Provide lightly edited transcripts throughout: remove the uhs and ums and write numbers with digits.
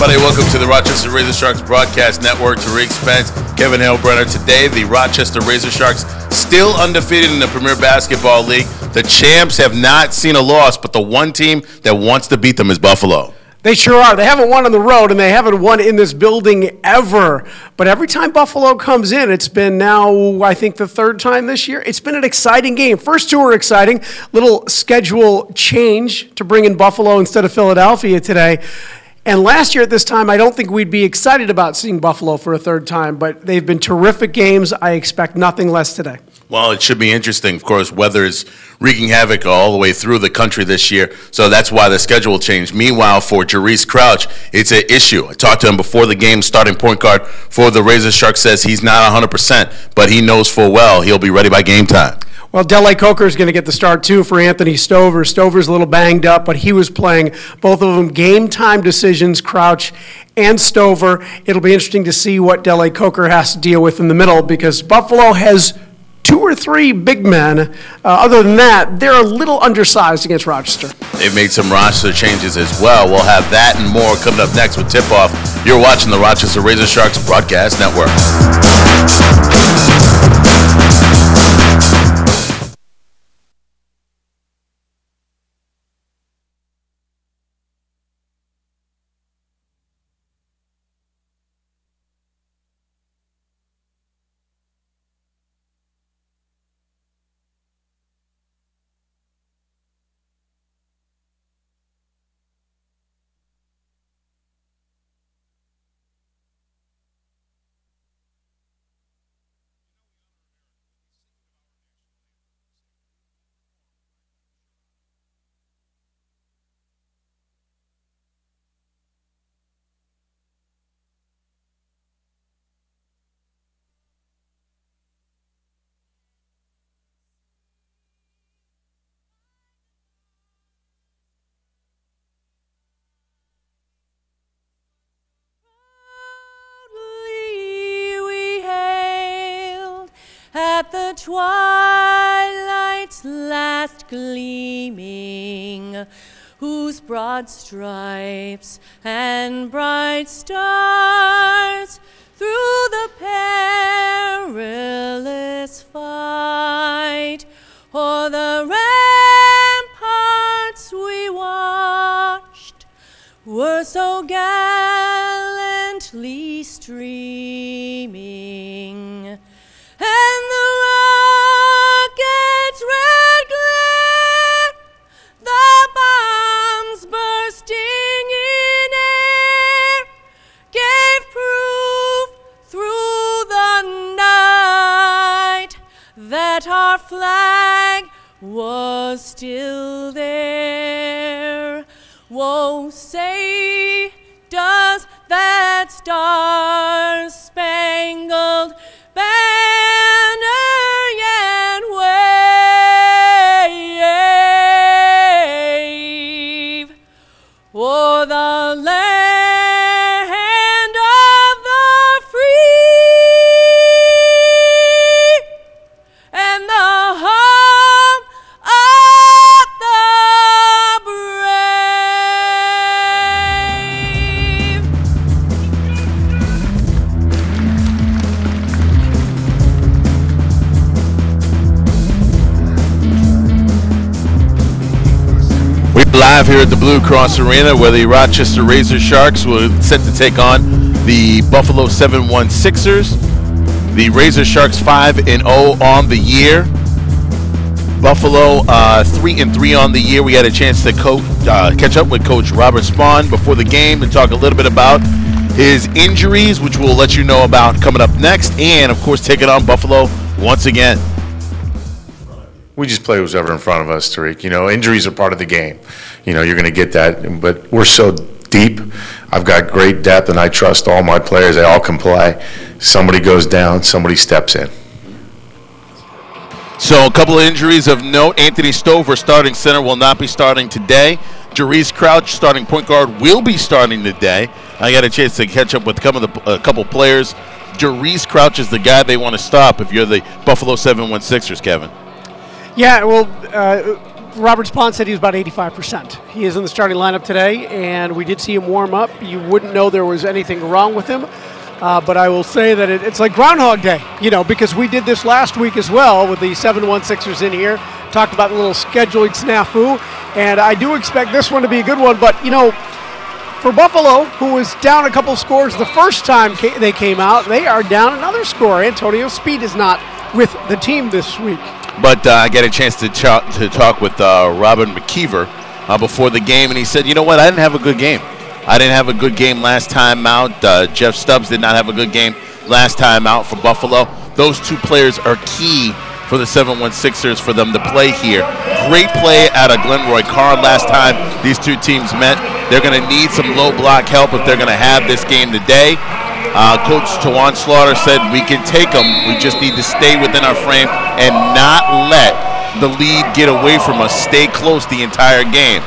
everybody. Welcome to the Rochester Razor Sharks Broadcast Network. Tariq Spence, Kevin Hillbrenner. Today, the Rochester Razor Sharks still undefeated in the Premier Basketball League. The champs have not seen a loss, but the one team that wants to beat them is Buffalo. They sure are. They haven't won on the road, and they haven't won in this building ever. But every time Buffalo comes in, it's been now, I think, the third time this year. It's been an exciting game. First two were exciting. Little schedule change to bring in Buffalo instead of Philadelphia today. And last year at this time, I don't think we'd be excited about seeing Buffalo for a third time. But they've been terrific games. I expect nothing less today. Well, it should be interesting. Of course, weather is wreaking havoc all the way through the country this year, so that's why the schedule changed. Meanwhile, for Jarice Crouch, it's an issue. I talked to him before the game. Starting point guard for the Razor Sharks says he's not 100%, but he knows full well he'll be ready by game time. Well, Dele Coker is going to get the start, too, for Anthony Stover. Stover's a little banged up, but he was playing both of them game-time decisions, Crouch and Stover. It'll be interesting to see what Dele Coker has to deal with in the middle, because Buffalo has two or three big men. Other than that, they're a little undersized against Rochester. They've made some roster changes as well. We'll have that and more coming up next with Tip-Off. You're watching the Rochester Razor Sharks Broadcast Network. At the twilight's last gleaming, whose broad stripes and bright stars through the perilous fight o'er the ramparts we watched were so gallantly streaming. And the rocket's red glare, the bombs bursting in air, gave proof through the night that our flag was still there. Whoa, say, does that star-spangled banner yet wave o'er the land of the free and the home of the Live here at the Blue Cross Arena, where the Rochester Razor Sharks were set to take on the Buffalo 716ers. The Razor Sharks 5-0 on the year. Buffalo 3-3 on the year. We had a chance to catch up with Coach Robert Spahn before the game and talk a little bit about his injuries, which we'll let you know about coming up next, and of course taking on Buffalo once again. We just play who's ever in front of us, Tariq. You know, injuries are part of the game. You know, you're going to get that, but we're so deep. I've got great depth, and I trust all my players. They all can play. Somebody goes down, somebody steps in. So a couple of injuries of note. Anthony Stover, starting center, will not be starting today. Jarice Crouch, starting point guard, will be starting today. I got a chance to catch up with a couple players. Jarice Crouch is the guy they want to stop if you're the Buffalo 716ers, Kevin. Yeah, well, Robert Spahn said he was about 85%. He is in the starting lineup today, and we did see him warm up. You wouldn't know there was anything wrong with him, but I will say that it's like Groundhog Day, because we did this last week as well with the 7-1-6ers in here, talked about the little scheduling snafu, and I do expect this one to be a good one, but, for Buffalo, who was down a couple scores the first time they came out, they are down another score. Antonio Speed is not with the team this week. But I get a chance to talk with Robin McKeever before the game, and he said, you know what, I didn't have a good game. I didn't have a good game last time out. Jeff Stubbs did not have a good game last time out for Buffalo. Those two players are key for the 7-1-6ers for them to play here. Great play out of Glenroy Carr last time these two teams met. They're going to need some low block help if they're going to have this game today. Coach Tawan Slaughter said we can take them. We just need to stay within our frame and not let the lead get away from us. Stay close the entire game.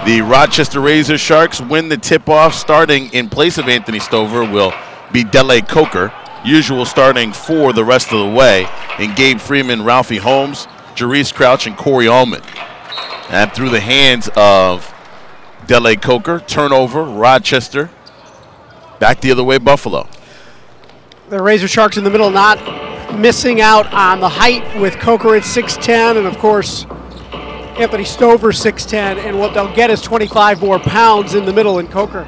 The Rochester Razor Sharks win the tip-off. Starting in place of Anthony Stover will be Dele Coker. Usual starting for the rest of the way in Gabe Freeman, Ralphie Holmes, Jarice Crouch, and Corey Allman. And through the hands of Dele Coker, turnover, Rochester. Back the other way, Buffalo. The Razor Sharks in the middle not missing out on the height with Coker at 6'10", and of course Anthony Stover 6'10", and what they'll get is 25 more pounds in the middle in Coker.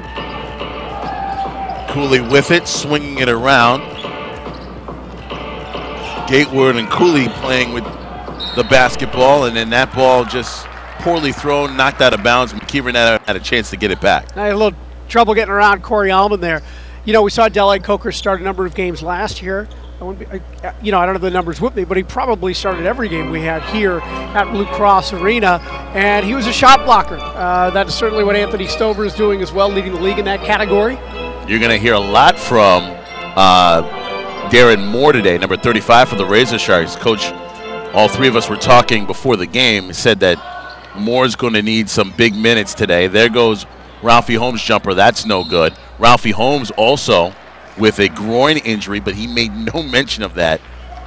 Cooley with it, swinging it around. Gatewood and Cooley playing with the basketball, and then that ball just poorly thrown, knocked out of bounds. McKeever had a chance to get it back. I had a little trouble getting around Corey Allman there. We saw Dele Coker start a number of games last year. I don't have the numbers with me, but he probably started every game we had here at Blue Cross Arena, and he was a shot blocker. That is certainly what Anthony Stover is doing as well, leading the league in that category. You're going to hear a lot from Darren Moore today, number 35 for the Razor Sharks. Coach, all three of us were talking before the game, said that Moore's going to need some big minutes today. There goes Ralphie Holmes' jumper. That's no good. Ralphie Holmes also with a groin injury, but he made no mention of that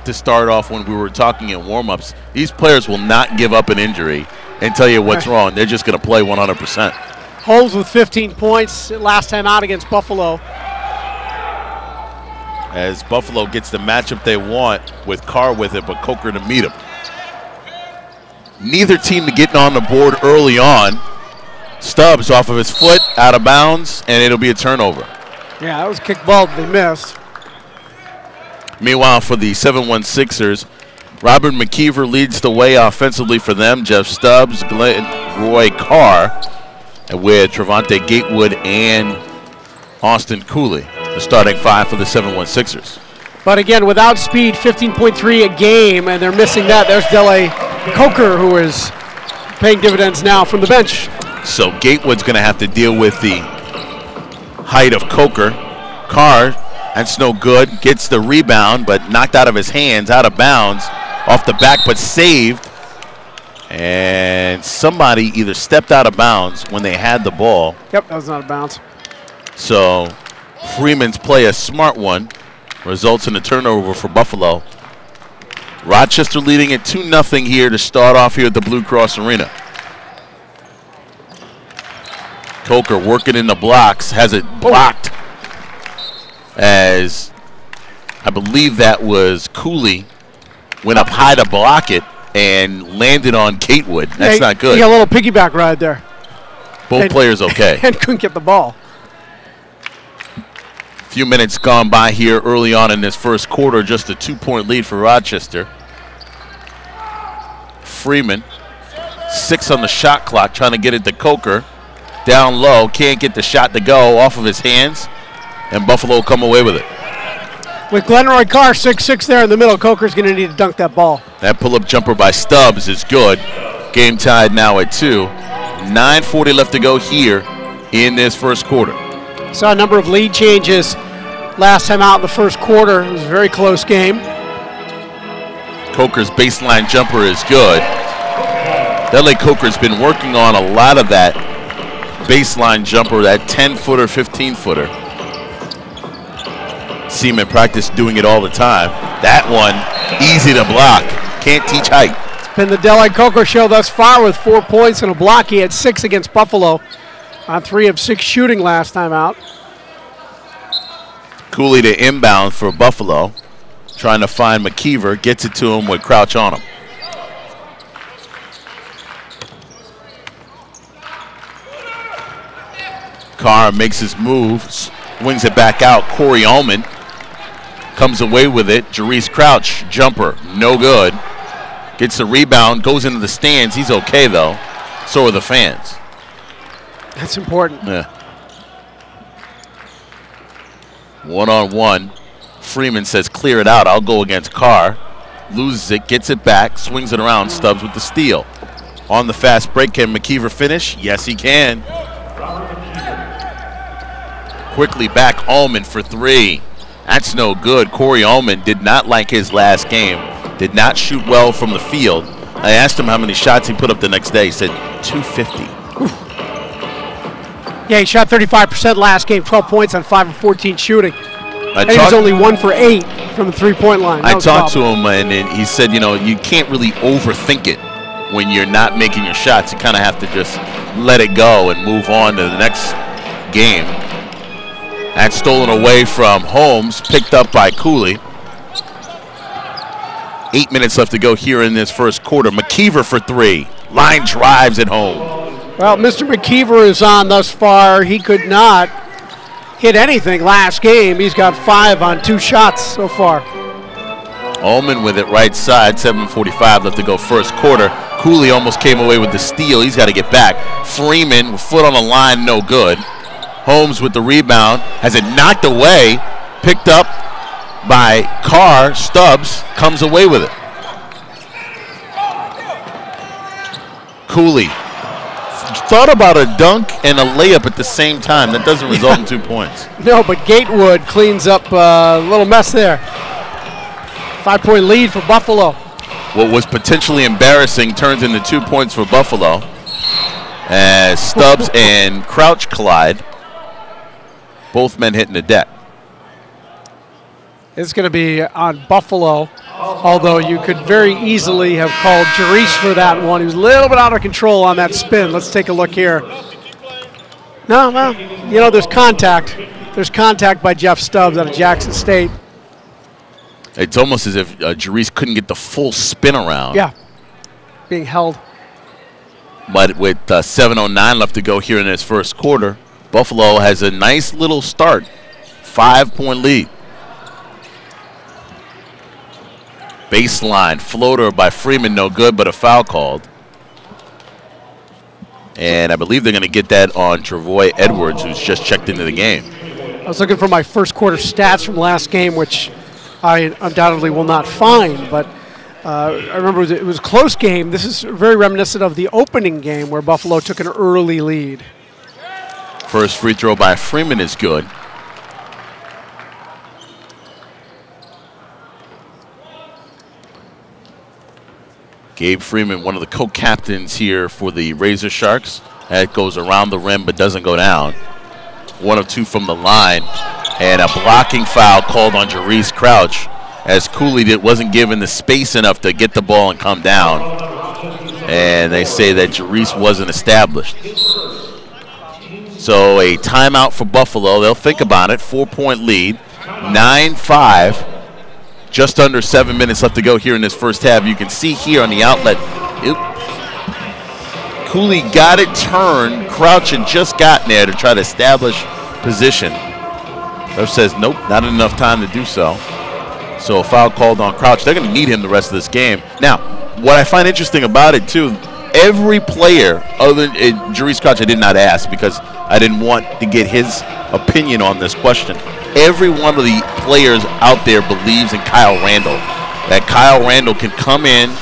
to start off when we were talking in warm-ups. These players will not give up an injury and tell you what's wrong. They're just going to play 100%. Holmes with 15 points last time out against Buffalo. As Buffalo gets the matchup they want with Carr with it, but Coker to meet him. Neither team getting on the board early on. Stubbs off of his foot, out of bounds, and it'll be a turnover. Yeah, that was a kick ball that they missed. Meanwhile, for the 7-1-6ers, Robert McKeever leads the way offensively for them. Jeff Stubbs, Glenroy Carr, with Trevante Gatewood and Austin Cooley, the starting five for the 7-1-6ers. But again, without speed, 15.3 a game, and they're missing that. There's Dele Coker, who is paying dividends now from the bench. So Gatewood's going to have to deal with the height of Coker. Carr, that's no good. Gets the rebound, but knocked out of his hands, out of bounds, off the back, but saved. And somebody either stepped out of bounds when they had the ball. Yep, that was not a bounce. So Freeman's play, a smart one, results in a turnover for Buffalo. Rochester leading it 2-0 here to start off here at the Blue Cross Arena. Coker working in the blocks, has it blocked as I believe that was Cooley went up high to block it and landed on Gatewood. That's not good. He got a little piggyback ride there. Both players okay. And couldn't get the ball. A few minutes gone by here early on in this first quarter, just a 2-point lead for Rochester. Freeman, 6 on the shot clock, trying to get it to Coker. Down low, can't get the shot to go off of his hands, and Buffalo come away with it. With Glenroy Carr 6'6" there in the middle, Coker's going to need to dunk that ball. That pull-up jumper by Stubbs is good. Game tied now at 2. 9:40 left to go here in this first quarter. Saw a number of lead changes last time out in the first quarter. It was a very close game. Coker's baseline jumper is good. Dele Coker's been working on a lot of that baseline jumper, that 10-footer, 15-footer. See him in practice doing it all the time. That one, easy to block. Can't teach height. Been the Del Coco show thus far with 4 points and a block. He had 6 against Buffalo on 3 of 6 shooting last time out. Cooley to inbound for Buffalo. Trying to find McKeever. Gets it to him with Crouch on him. Carr makes his move. Swings it back out. Corey Ullman comes away with it. Jarice Crouch, jumper, no good. Gets the rebound, goes into the stands. He's okay, though. So are the fans. That's important. Yeah. One-on-one. Freeman says, clear it out. I'll go against Carr. Loses it, gets it back, swings it around. Stubbs with the steal. On the fast break, can McKeever finish? Yes, he can. Quickly back, Ullman for 3. That's no good. Corey Ullman did not like his last game. Did not shoot well from the field. I asked him how many shots he put up the next day. He said 250. Oof. Yeah, he shot 35% last game, 12 points on 5 of 14 shooting. And he was only 1 for 8 from the three-point line. I talked to him, and he said, you know, you can't really overthink it when you're not making your shots. You kind of have to just let it go and move on to the next game. That's stolen away from Holmes, picked up by Cooley. 8 minutes left to go here in this first quarter. McKeever for 3. Line drives at home. Well, Mr. McKeever is on thus far. He could not hit anything last game. He's got 5 on 2 shots so far. Ullman with it right side. 7:45 left to go first quarter. Cooley almost came away with the steal. He's got to get back. Freeman with foot on the line, no good. Holmes with the rebound. Has it knocked away. Picked up by Carr. Stubbs comes away with it. Cooley thought about a dunk and a layup at the same time. That doesn't result in 2 points. No, but Gatewood cleans up a little mess there. 5-point lead for Buffalo. What was potentially embarrassing turns into 2 points for Buffalo as Stubbs and Crouch collide. Both men hitting the deck. It's going to be on Buffalo, although you could very easily have called Jarice for that one. He was a little bit out of control on that spin. Let's take a look here. No, well, you know, there's contact. There's contact by Jeff Stubbs out of Jackson State. It's almost as if Jarice couldn't get the full spin around. Yeah, being held. But with 7:09 left to go here in this first quarter, Buffalo has a nice little start. 5-point lead. Baseline floater by Freeman, no good, but a foul called. And I believe they're going to get that on Travoy Edwards, who's just checked into the game. I was looking for my first quarter stats from last game, which I undoubtedly will not find, but I remember it was a close game. This is very reminiscent of the opening game where Buffalo took an early lead. First free throw by Freeman is good. Gabe Freeman, one of the co-captains here for the Razor Sharks. That goes around the rim but doesn't go down. 1 of 2 from the line. And a blocking foul called on Jarice Crouch as Cooley wasn't given the space enough to get the ball and come down. And they say that Jarice wasn't established. So a timeout for Buffalo. They'll think about it. 4-point lead. 9-5. Just under 7 minutes left to go here in this first half. You can see here on the outlet. Cooley got it turned. Crouch had just gotten there to try to establish position. Ref says, nope, not enough time to do so. So a foul called on Crouch. They're going to need him the rest of this game. Now, what I find interesting about it, too, every player other than Jarice Crouch, I did not ask because I didn't want to get his opinion on this question. Every one of the players out there believes in Kyle Randall, that Kyle Randall can come in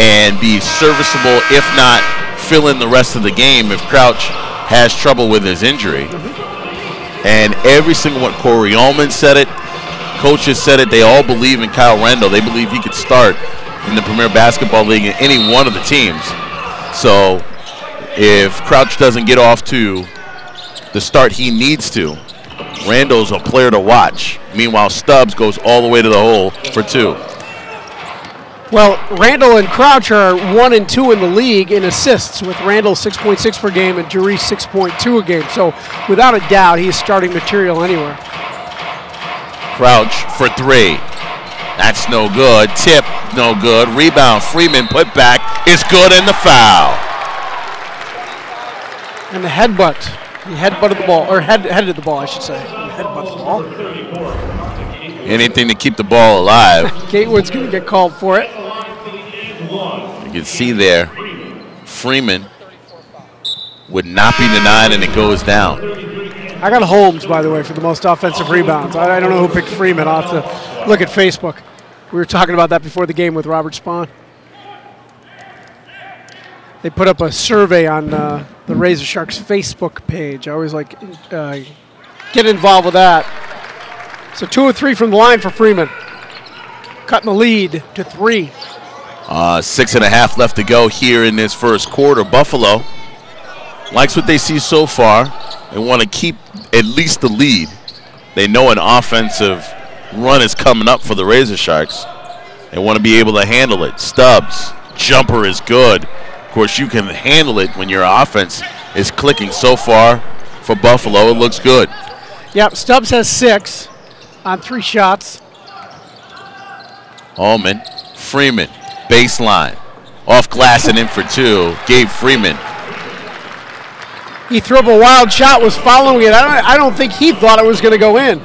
and be serviceable, if not fill in the rest of the game if Crouch has trouble with his injury. And every single one, Corey Ullman said it, coaches said it, they all believe in Kyle Randall. They believe he could start in the Premier Basketball League in any one of the teams. So if Crouch doesn't get off to the start he needs to, Randall's a player to watch. Meanwhile, Stubbs goes all the way to the hole for 2. Well, Randall and Crouch are 1 and 2 in the league in assists, with Randall 6.6 per game and Jerice 6.2 a game. So without a doubt, he's starting material anywhere. Crouch for 3. That's no good. Tip, no good. Rebound, Freeman put back. It's good, and the foul. And the headbutt. He headbutted the ball, or headed the ball, I should say. Headbutt the ball. Anything to keep the ball alive. Gatewood's going to get called for it. You can see there, Freeman would not be denied, and it goes down. I got Holmes, by the way, for the most offensive rebounds. I don't know who picked Freeman. I'll have to look at Facebook. We were talking about that before the game with Robert Spahn. They put up a survey on the Razor Sharks Facebook page. I always like get involved with that. So 2 of 3 from the line for Freeman. Cutting the lead to 3. 6.5 left to go here in this first quarter. Buffalo likes what they see so far. They want to keep at least the lead. They know an offensive run is coming up for the Razor Sharks. They want to be able to handle it. Stubbs, jumper is good. Of course, you can handle it when your offense is clicking. So far for Buffalo, it looks good. Yep, Stubbs has 6 on 3 shots. Ullman, Freeman, baseline. Off glass and in for 2. Gabe Freeman. He threw up a wild shot, was following it. I don't think he thought it was going to go in.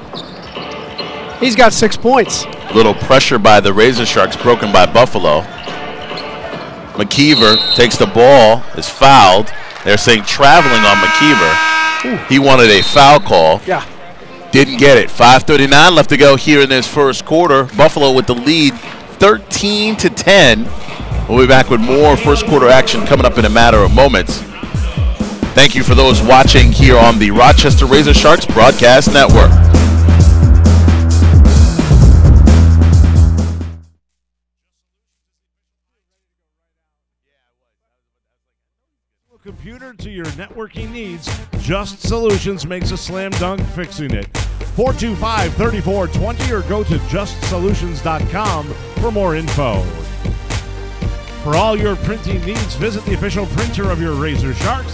He's got 6 points. Little pressure by the Razor Sharks, broken by Buffalo. McKeever takes the ball, is fouled. They're saying traveling on McKeever. Ooh. He wanted a foul call. Yeah. Didn't get it. 5:39 left to go here in this first quarter. Buffalo with the lead, 13-10. We'll be back with more first quarter action coming up in a matter of moments. Thank you for those watching here on the Rochester Razor Sharks Broadcast Network. Computer to your networking needs, Just Solutions makes a slam dunk fixing it. 425-3420 or go to justsolutions.com for more info. For all your printing needs, visit the official printer of your Razor Sharks.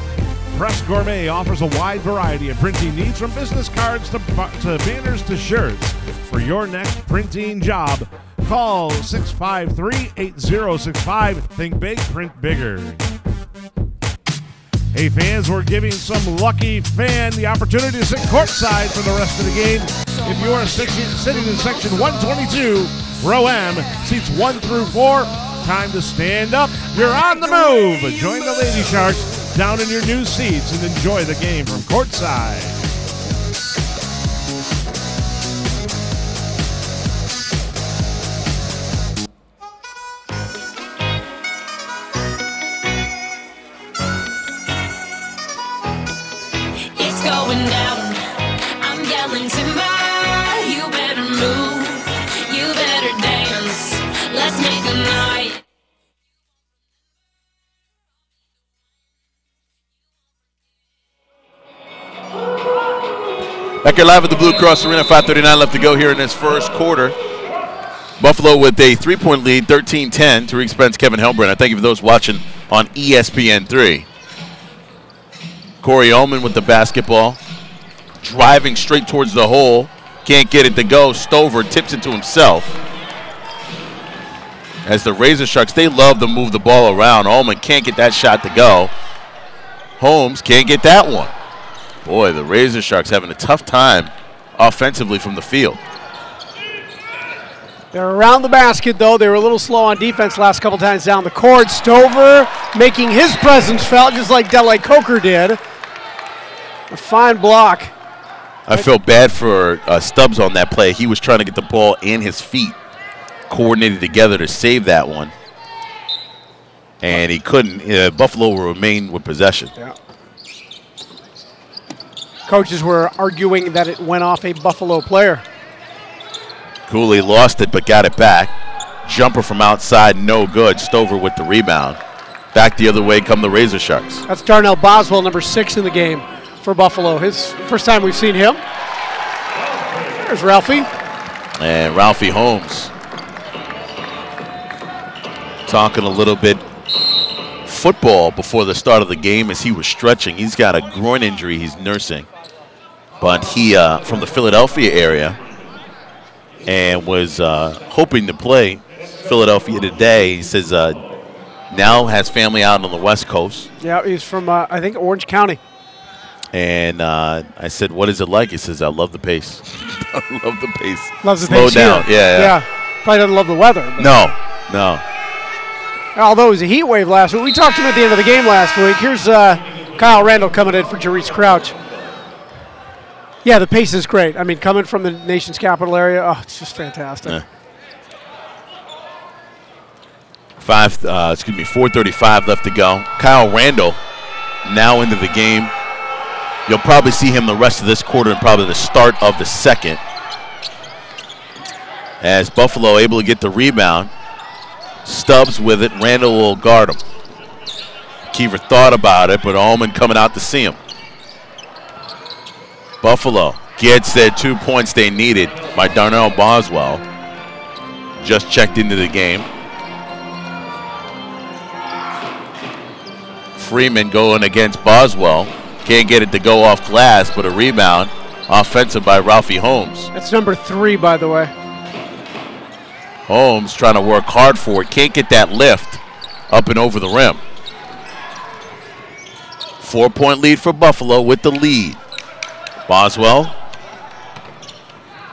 Press Gourmet offers a wide variety of printing needs, from business cards to banners to shirts. For your next printing job, call 653-8065. Think big, print bigger. Hey fans, we're giving some lucky fan the opportunity to sit courtside for the rest of the game. If you are sitting in section 122, row M, seats 1 through 4, time to stand up. You're on the move. Join the Lady Sharks down in your new seats and enjoy the game from courtside. Going down, I'm yelling timber. You better move, you better dance. Let's make a night. Back here live at the Blue Cross Arena, 5:39 left to go here in this first quarter. Buffalo with a 3-point lead, 13-10. Tariq Spence, Kevin Helbrin. I thank you for those watching on ESPN3. Corey Ullman with the basketball, driving straight towards the hole. Can't get it to go. Stover tips it to himself. As the Razor Sharks, they love to move the ball around. Ullman can't get that shot to go. Holmes can't get that one. Boy, the Razor Sharks having a tough time offensively from the field. They're around the basket, though. They were a little slow on defense last couple times down the court. Stover making his presence felt, just like Delay Coker did. A fine block. I feel bad for Stubbs on that play. He was trying to get the ball and his feet coordinated together to save that one. And he couldn't. Buffalo will remain with possession. Yeah. Coaches were arguing that it went off a Buffalo player. Cooley lost it but got it back. Jumper from outside, no good. Stover with the rebound. Back the other way come the Razor Sharks. That's Darnell Boswell, number 6 in the game for Buffalo. His first time we've seen him. There's Ralphie. And Ralphie Holmes talking a little bit football before the start of the game as he was stretching. He's got a groin injury he's nursing. But he, from the Philadelphia area, and was hoping to play Philadelphia today. He says now has family out on the West Coast. Yeah, he's from, I think, Orange County. And I said, what is it like? He says, I love the pace. I love the pace. Loves the Slow pace down. here. Yeah. Probably doesn't love the weather. But No. although it was a heat wave last week. We talked to him at the end of the game last week. Here's Kyle Randall coming in for Jarice Crouch. Yeah, the pace is great. I mean, coming from the nation's capital area, it's just fantastic. Yeah. 4:35 left to go. Kyle Randall now into the game. You'll probably see him the rest of this quarter and probably the start of the second. As Buffalo able to get the rebound. Stubbs with it. Randall will guard him. Kiever thought about it, but Ullman coming out to see him. Buffalo gets their 2 points they needed by Darnell Boswell. Just checked into the game. Freeman going against Boswell. Can't get it to go off glass, but a rebound offensive by Ralphie Holmes. That's number 3, by the way. Holmes trying to work hard for it. Can't get that lift up and over the rim. 4-point lead for Buffalo with the lead. Boswell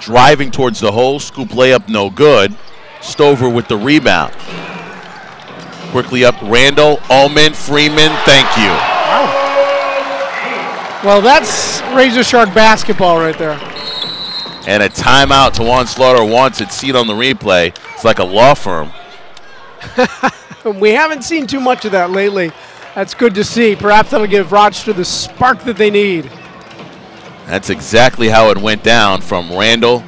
driving towards the hole. Scoop layup no good. Stover with the rebound. Quickly up Randall, Ullman, Freeman, thank you. Wow. Well, that's Razor Shark basketball right there. And a timeout. Tawan Slaughter wants it. See it on the replay. It's like a law firm. We haven't seen too much of that lately. That's good to see. Perhaps that'll give Rochester the spark that they need. That's exactly how it went down from Randall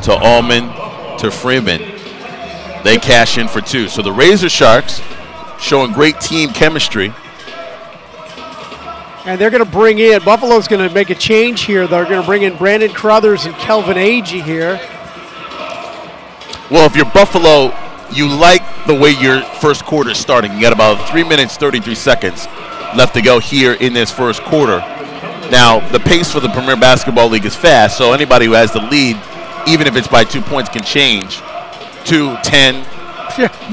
to Ullman to Freeman. They cash in for 2. So the Razor Sharks showing great team chemistry. And they're going to bring in, Buffalo's going to make a change here. They're going to bring in Brandon Crothers and Kelvin Agee here. Well, if you're Buffalo, you like the way your first quarter is starting. You got about 3 minutes, 33 seconds left to go here in this first quarter. Now, the pace for the Premier Basketball League is fast, so anybody who has the lead, even if it's by 2 points, can change 2, 10,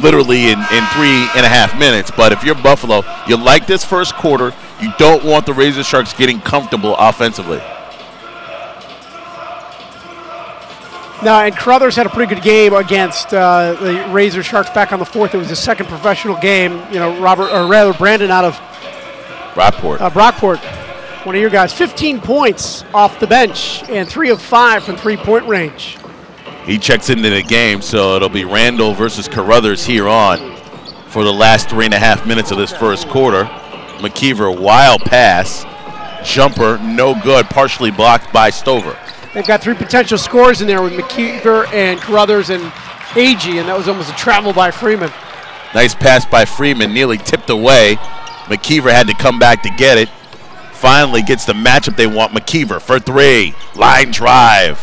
literally in 3.5 minutes. But if you're Buffalo, you like this first quarter. You don't want the Razor Sharks getting comfortable offensively. Now, and Crothers had a pretty good game against the Razor Sharks back on the 4th. It was his second professional game. You know, Brandon out of Brockport, one of your guys. 15 points off the bench and 3 of 5 from three-point range. He checks into the game, so it'll be Randall versus Carruthers here on for the last 3.5 minutes of this first quarter. McKeever, wild pass. Jumper, no good, partially blocked by Stover. They've got 3 potential scores in there with McKeever and Carruthers and Agee, and that was almost a travel by Freeman. Nice pass by Freeman, nearly tipped away. McKeever had to come back to get it. Finally gets the matchup they want. McKeever for 3, line drive.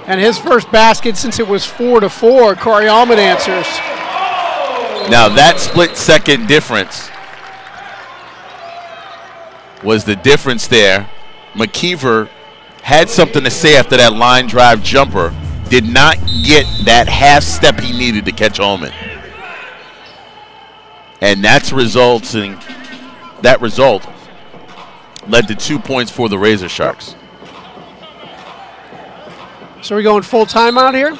And his first basket since it was 4-4, Corey Allman answers. Now that split-second difference was the difference there. McKeever had something to say after that line drive jumper. Did not get that half step he needed to catch Ullman. And that result led to 2 points for the Razor Sharks. So we're going full timeout here?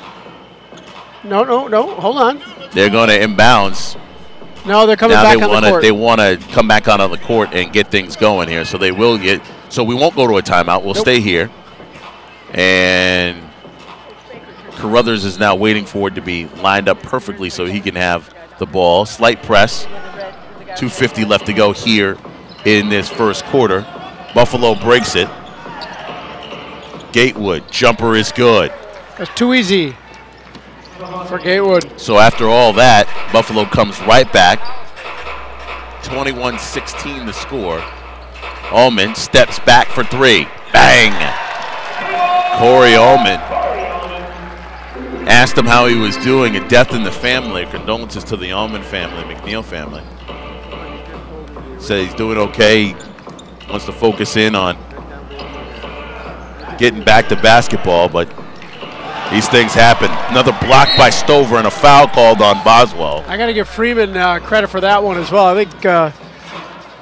No, hold on. They're going to inbounds. No, they're coming back on the court. They want to come back on the court and get things going here. So they will get. So we won't go to a timeout. We'll stay here. And Carruthers is now waiting for it to be lined up perfectly so he can have the ball. Slight press. 2:50 left to go here in this first quarter. Buffalo breaks it. Gatewood, jumper is good. That's too easy for Gatewood. So after all that, Buffalo comes right back. 21-16 the score. Ullman steps back for 3. Bang! Corey Ullman Asked him how he was doing, a death in the family. Condolences to the Allman family, McNeil family. Said he's doing okay. Wants to focus in on getting back to basketball, but these things happen. Another block by Stover and a foul called on Boswell. I got to give Freeman credit for that one as well. I think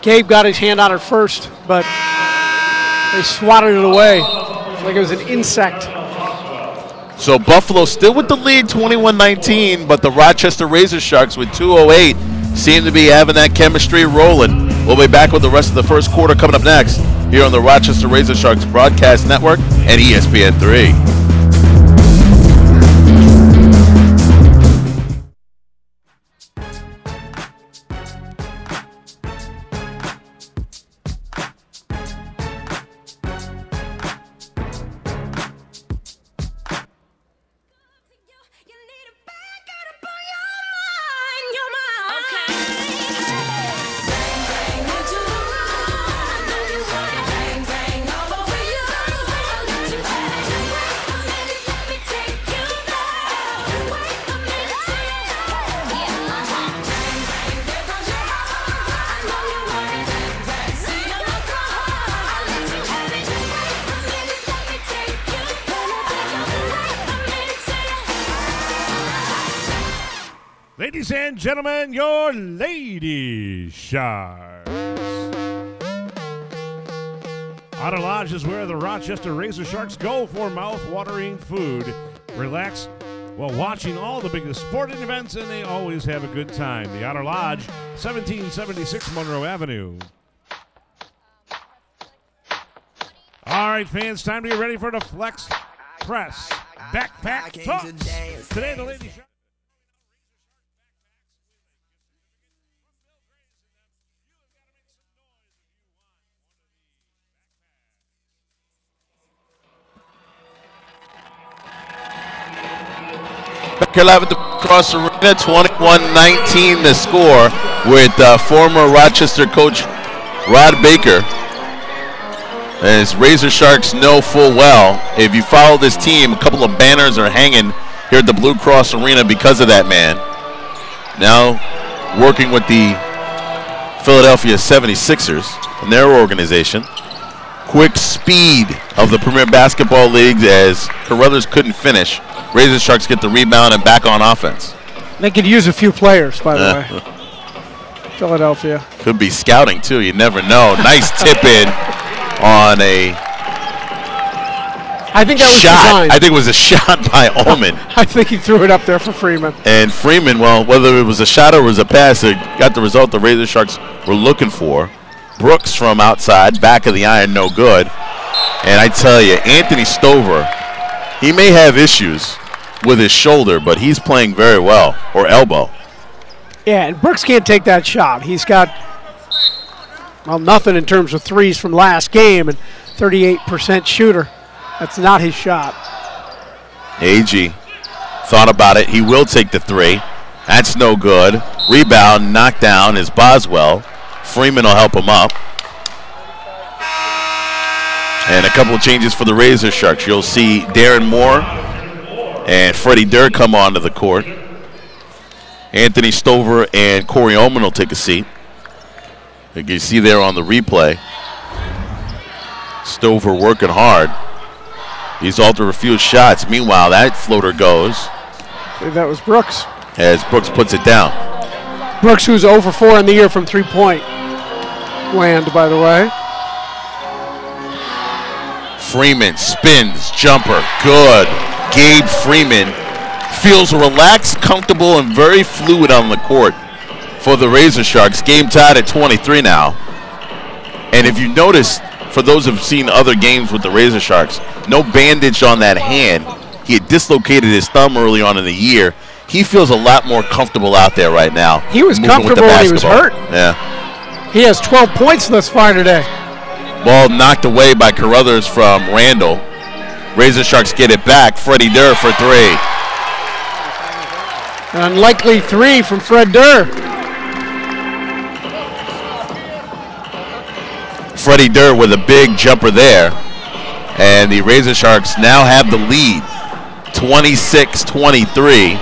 Gabe got his hand on it first, but they swatted it away like it was an insect. So Buffalo still with the lead, 21-19, but the Rochester Razor Sharks with 2:08 seem to be having that chemistry rolling. We'll be back with the rest of the first quarter coming up next here on the Rochester Razor Sharks Broadcast Network and ESPN3. Ladies and gentlemen, your Lady Sharks. Outer Lodge is where the Rochester Razor Sharks go for mouth-watering food. Relax while watching all the biggest sporting events, and they always have a good time. The Outer Lodge, 1776 Monroe Avenue. All right, fans, time to get ready for the Flex Press Backpack Talks. Today, the Lady Sharks. Back here live at the Cross Arena, 21-19 the score with former Rochester coach Rod Baker. As Razor Sharks know full well, if you follow this team, a couple of banners are hanging here at the Blue Cross Arena because of that man. Now working with the Philadelphia 76ers and their organization. Quick speed of the Premier Basketball League as Carruthers couldn't finish. Razor Sharks get the rebound and back on offense. They could use a few players, by the way. Philadelphia. Could be scouting, too. You never know. Nice tip in on a I think that was shot. designed. I think it was a shot by Ullman. I think he threw it up there for Freeman. And Freeman, well, whether it was a shot or it was a pass, it got the result the Razor Sharks were looking for. Brooks from outside, back of the iron, no good. And I tell you, Anthony Stover, he may have issues with his shoulder, but he's playing very well, or elbow. Yeah, and Brooks can't take that shot. He's got, well, nothing in terms of threes from last game, and 38% shooter. That's not his shot. AG thought about it. He will take the three. That's no good. Rebound, knocked down is Boswell. Freeman will help him up. And a couple of changes for the Razor Sharks. You'll see Darren Moore and Freddie Durr come onto the court. Anthony Stover and Corey Ullman will take a seat. You can see there on the replay. Stover working hard. He's altered a few shots. Meanwhile, that floater goes. I believe that was Brooks. As Brooks puts it down. Brooks, who's 0 for 4 in the year from three-point land, by the way. Freeman spins, jumper, good. Gabe Freeman feels relaxed, comfortable, and very fluid on the court for the Razor Sharks. Game tied at 23 now. And if you notice, for those who've seen other games with the Razor Sharks, no bandage on that hand. He had dislocated his thumb early on in the year. He feels a lot more comfortable out there right now. He was comfortable when he was hurt. Yeah. He has 12 points thus far today. Ball knocked away by Carruthers from Randall. Razor Sharks get it back. Freddie Durr for three. An unlikely three from Fred Durr. Freddie Durr with a big jumper there. And the Razor Sharks now have the lead. 26-23.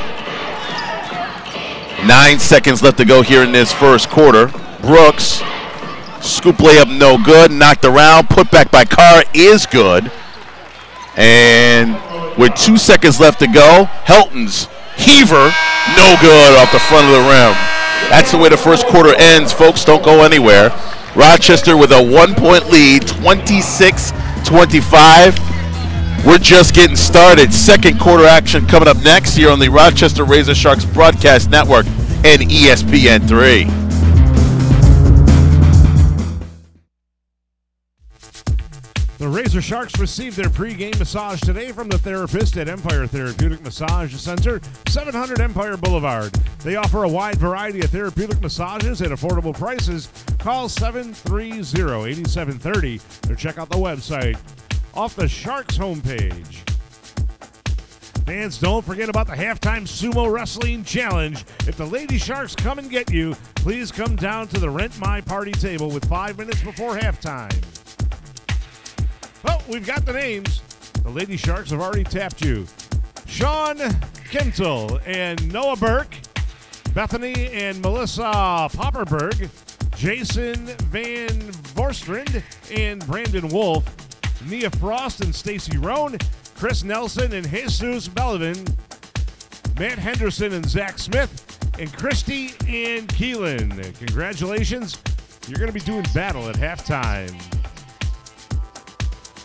9 seconds left to go here in this first quarter. Brooks, scoop layup no good, knocked around, put back by Carr is good. And with 2 seconds left to go, Helton's heaver, no good off the front of the rim. That's the way the first quarter ends, folks. Don't go anywhere. Rochester with a 1-point lead, 26-25. We're just getting started. Second quarter action coming up next here on the Rochester Razor Sharks Broadcast Network and ESPN3. The Razor Sharks received their pregame massage today from the therapist at Empire Therapeutic Massage Center, 700 Empire Boulevard. They offer a wide variety of therapeutic massages at affordable prices. Call 730-8730 or check out the website off the Sharks homepage. Fans, don't forget about the Halftime Sumo Wrestling Challenge. If the Lady Sharks come and get you, please come down to the Rent My Party table with 5 minutes before halftime. Well, we've got the names. The Lady Sharks have already tapped you. Sean Kintel and Noah Burke, Bethany and Melissa Popperberg, Jason Van Vorstrand and Brandon Wolf, Nia Frost and Stacy Roan, Chris Nelson and Jesus Belvin, Matt Henderson and Zach Smith, and Christy and Keelan. Congratulations. You're going to be doing battle at halftime.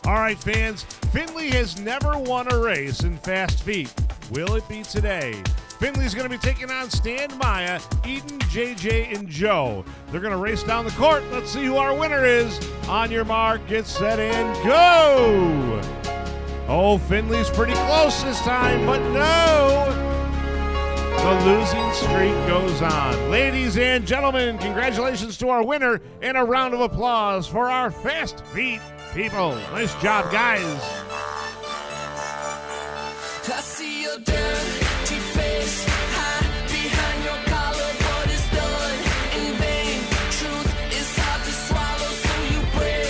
All right, fans, Findlay has never won a race in fast feet. Will it be today? Findlay's going to be taking on Stan Maya, Eden, JJ, and Joe. They're going to race down the court. Let's see who our winner is. On your mark, get set, and go! Oh, Findlay's pretty close this time, but no! The losing streak goes on. Ladies and gentlemen, congratulations to our winner, and a round of applause for our fast feet people. Nice job, guys. I see your dirty face, hide behind your collar, but it's done in vain. Truth is hard to swallow, so you pray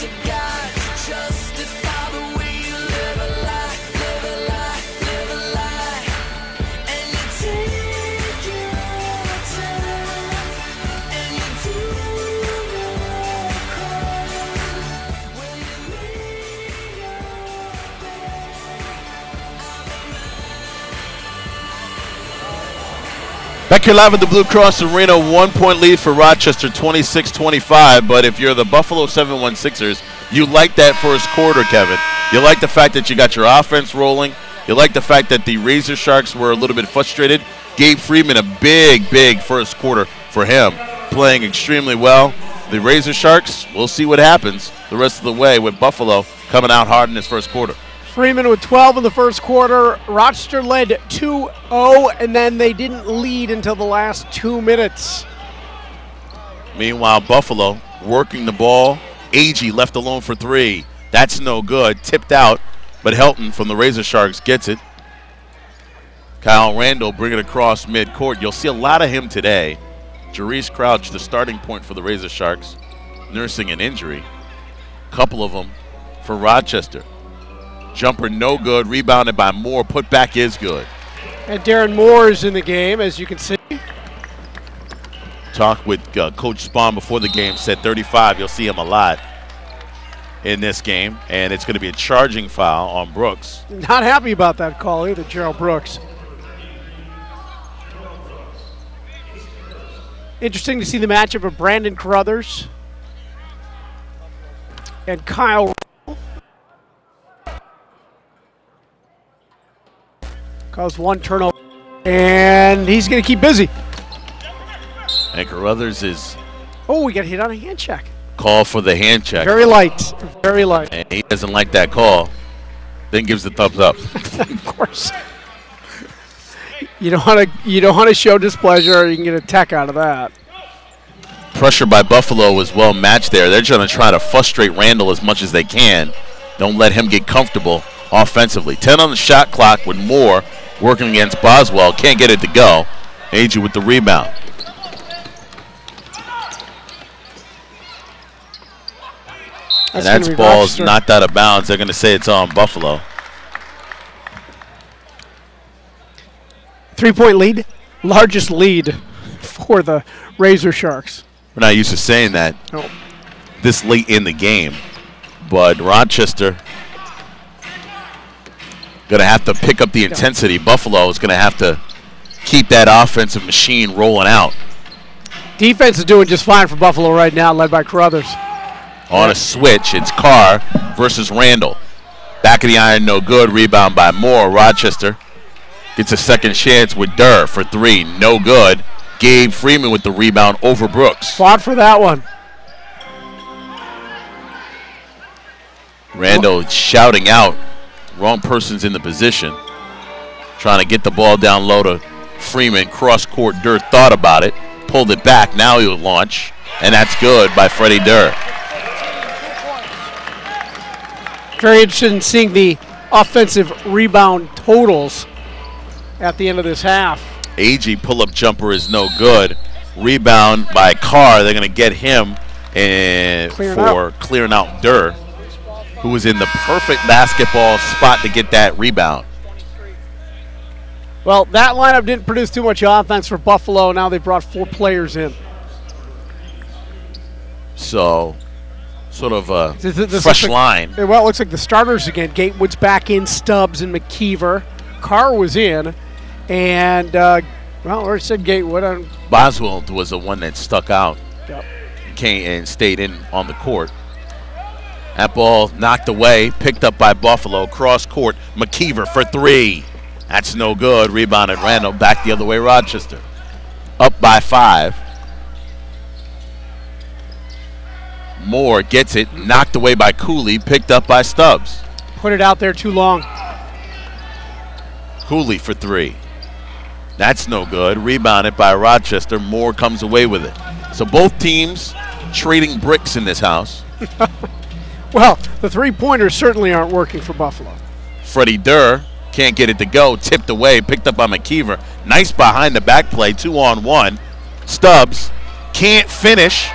to God to justify the way you live a lie, live a lie, live a lie. And you take your time, and you do not cry when you lay your Back here live at the Blue Cross Arena, 1-point lead for Rochester, 26-25. But if you're the Buffalo 716ers, you like that first quarter, Kevin. You like the fact that you got your offense rolling. You like the fact that the Razor Sharks were a little bit frustrated. Gabe Freeman, a big first quarter for him, playing extremely well. The Razor Sharks, we'll see what happens the rest of the way with Buffalo coming out hard in this first quarter. Freeman with 12 in the first quarter. Rochester led 2-0, and then they didn't lead until the last 2 minutes. Meanwhile, Buffalo working the ball. Agee left alone for three. That's no good. Tipped out, but Helton from the Razor Sharks gets it. Kyle Randall bring it across midcourt. You'll see a lot of him today. Jarice Crouch, the starting point for the Razor Sharks, nursing an injury. Couple of them for Rochester. Jumper no good, rebounded by Moore, put back is good. And Darren Moore is in the game, as you can see. Talked with Coach Spahn before the game, said 35, you'll see him a lot in this game, and it's going to be a charging foul on Brooks. Not happy about that call either, Gerald Brooks. Interesting to see the matchup of Brandon Carruthers and Kyle. Caused one turnover, and he's going to keep busy. And Carruthers is Oh, we got hit on a hand check. call for the hand check. Very light, very light. And he doesn't like that call, then gives the thumbs up. Of course. You don't want to show displeasure, or you can get a tech out of that. Pressure by Buffalo was well matched there. They're going to try to frustrate Randall as much as they can. Don't let him get comfortable offensively. 10 on the shot clock with Moore working against Boswell. Can't get it to go. Agee with the rebound. And that ball's knocked out of bounds. They're going to say it's on Buffalo. 3-point lead, largest lead for the Razor Sharks. We're not used to saying that No. this late in the game, but Rochester going to have to pick up the intensity. Buffalo is going to have to keep that offensive machine rolling out. Defense is doing just fine for Buffalo right now, led by Carruthers. On a switch, it's Carr versus Randall. Back of the iron, no good. Rebound by Moore. Rochester gets a second chance with Durr for 3, no good. Gabe Freeman with the rebound over Brooks. Fought for that one. Randall shouting out. Wrong person's in the position. Trying to get the ball down low to Freeman. Cross court. Durr thought about it. Pulled it back. Now he'll launch. And that's good by Freddie Durr. Very interested in seeing the offensive rebound totals at the end of this half. AG pull-up jumper is no good. Rebound by Carr. They're going to get him clearing out Durr, who was in the perfect basketball spot to get that rebound. Well, that lineup didn't produce too much offense for Buffalo. Now they brought 4 players in. So, sort of a This fresh looks like- line. Well, it looks like the starters again. Gatewood's back in, Stubbs and McKeever. Carr was in, and, I already said Gatewood. Boswell was the one that stuck out. Yep. Came and stayed in on the court. That ball knocked away, picked up by Buffalo. Cross court, McKeever for 3. That's no good. Rebounded Randall. Back the other way, Rochester. Up by 5. Moore gets it. Knocked away by Cooley. Picked up by Stubbs. Put it out there too long. Cooley for 3. That's no good. Rebounded by Rochester. Moore comes away with it. So both teams trading bricks in this house. Well, the three-pointers certainly aren't working for Buffalo. Freddie Durr can't get it to go. Tipped away. Picked up by McKeever. Nice behind-the-back play. 2-on-1. Stubbs can't finish.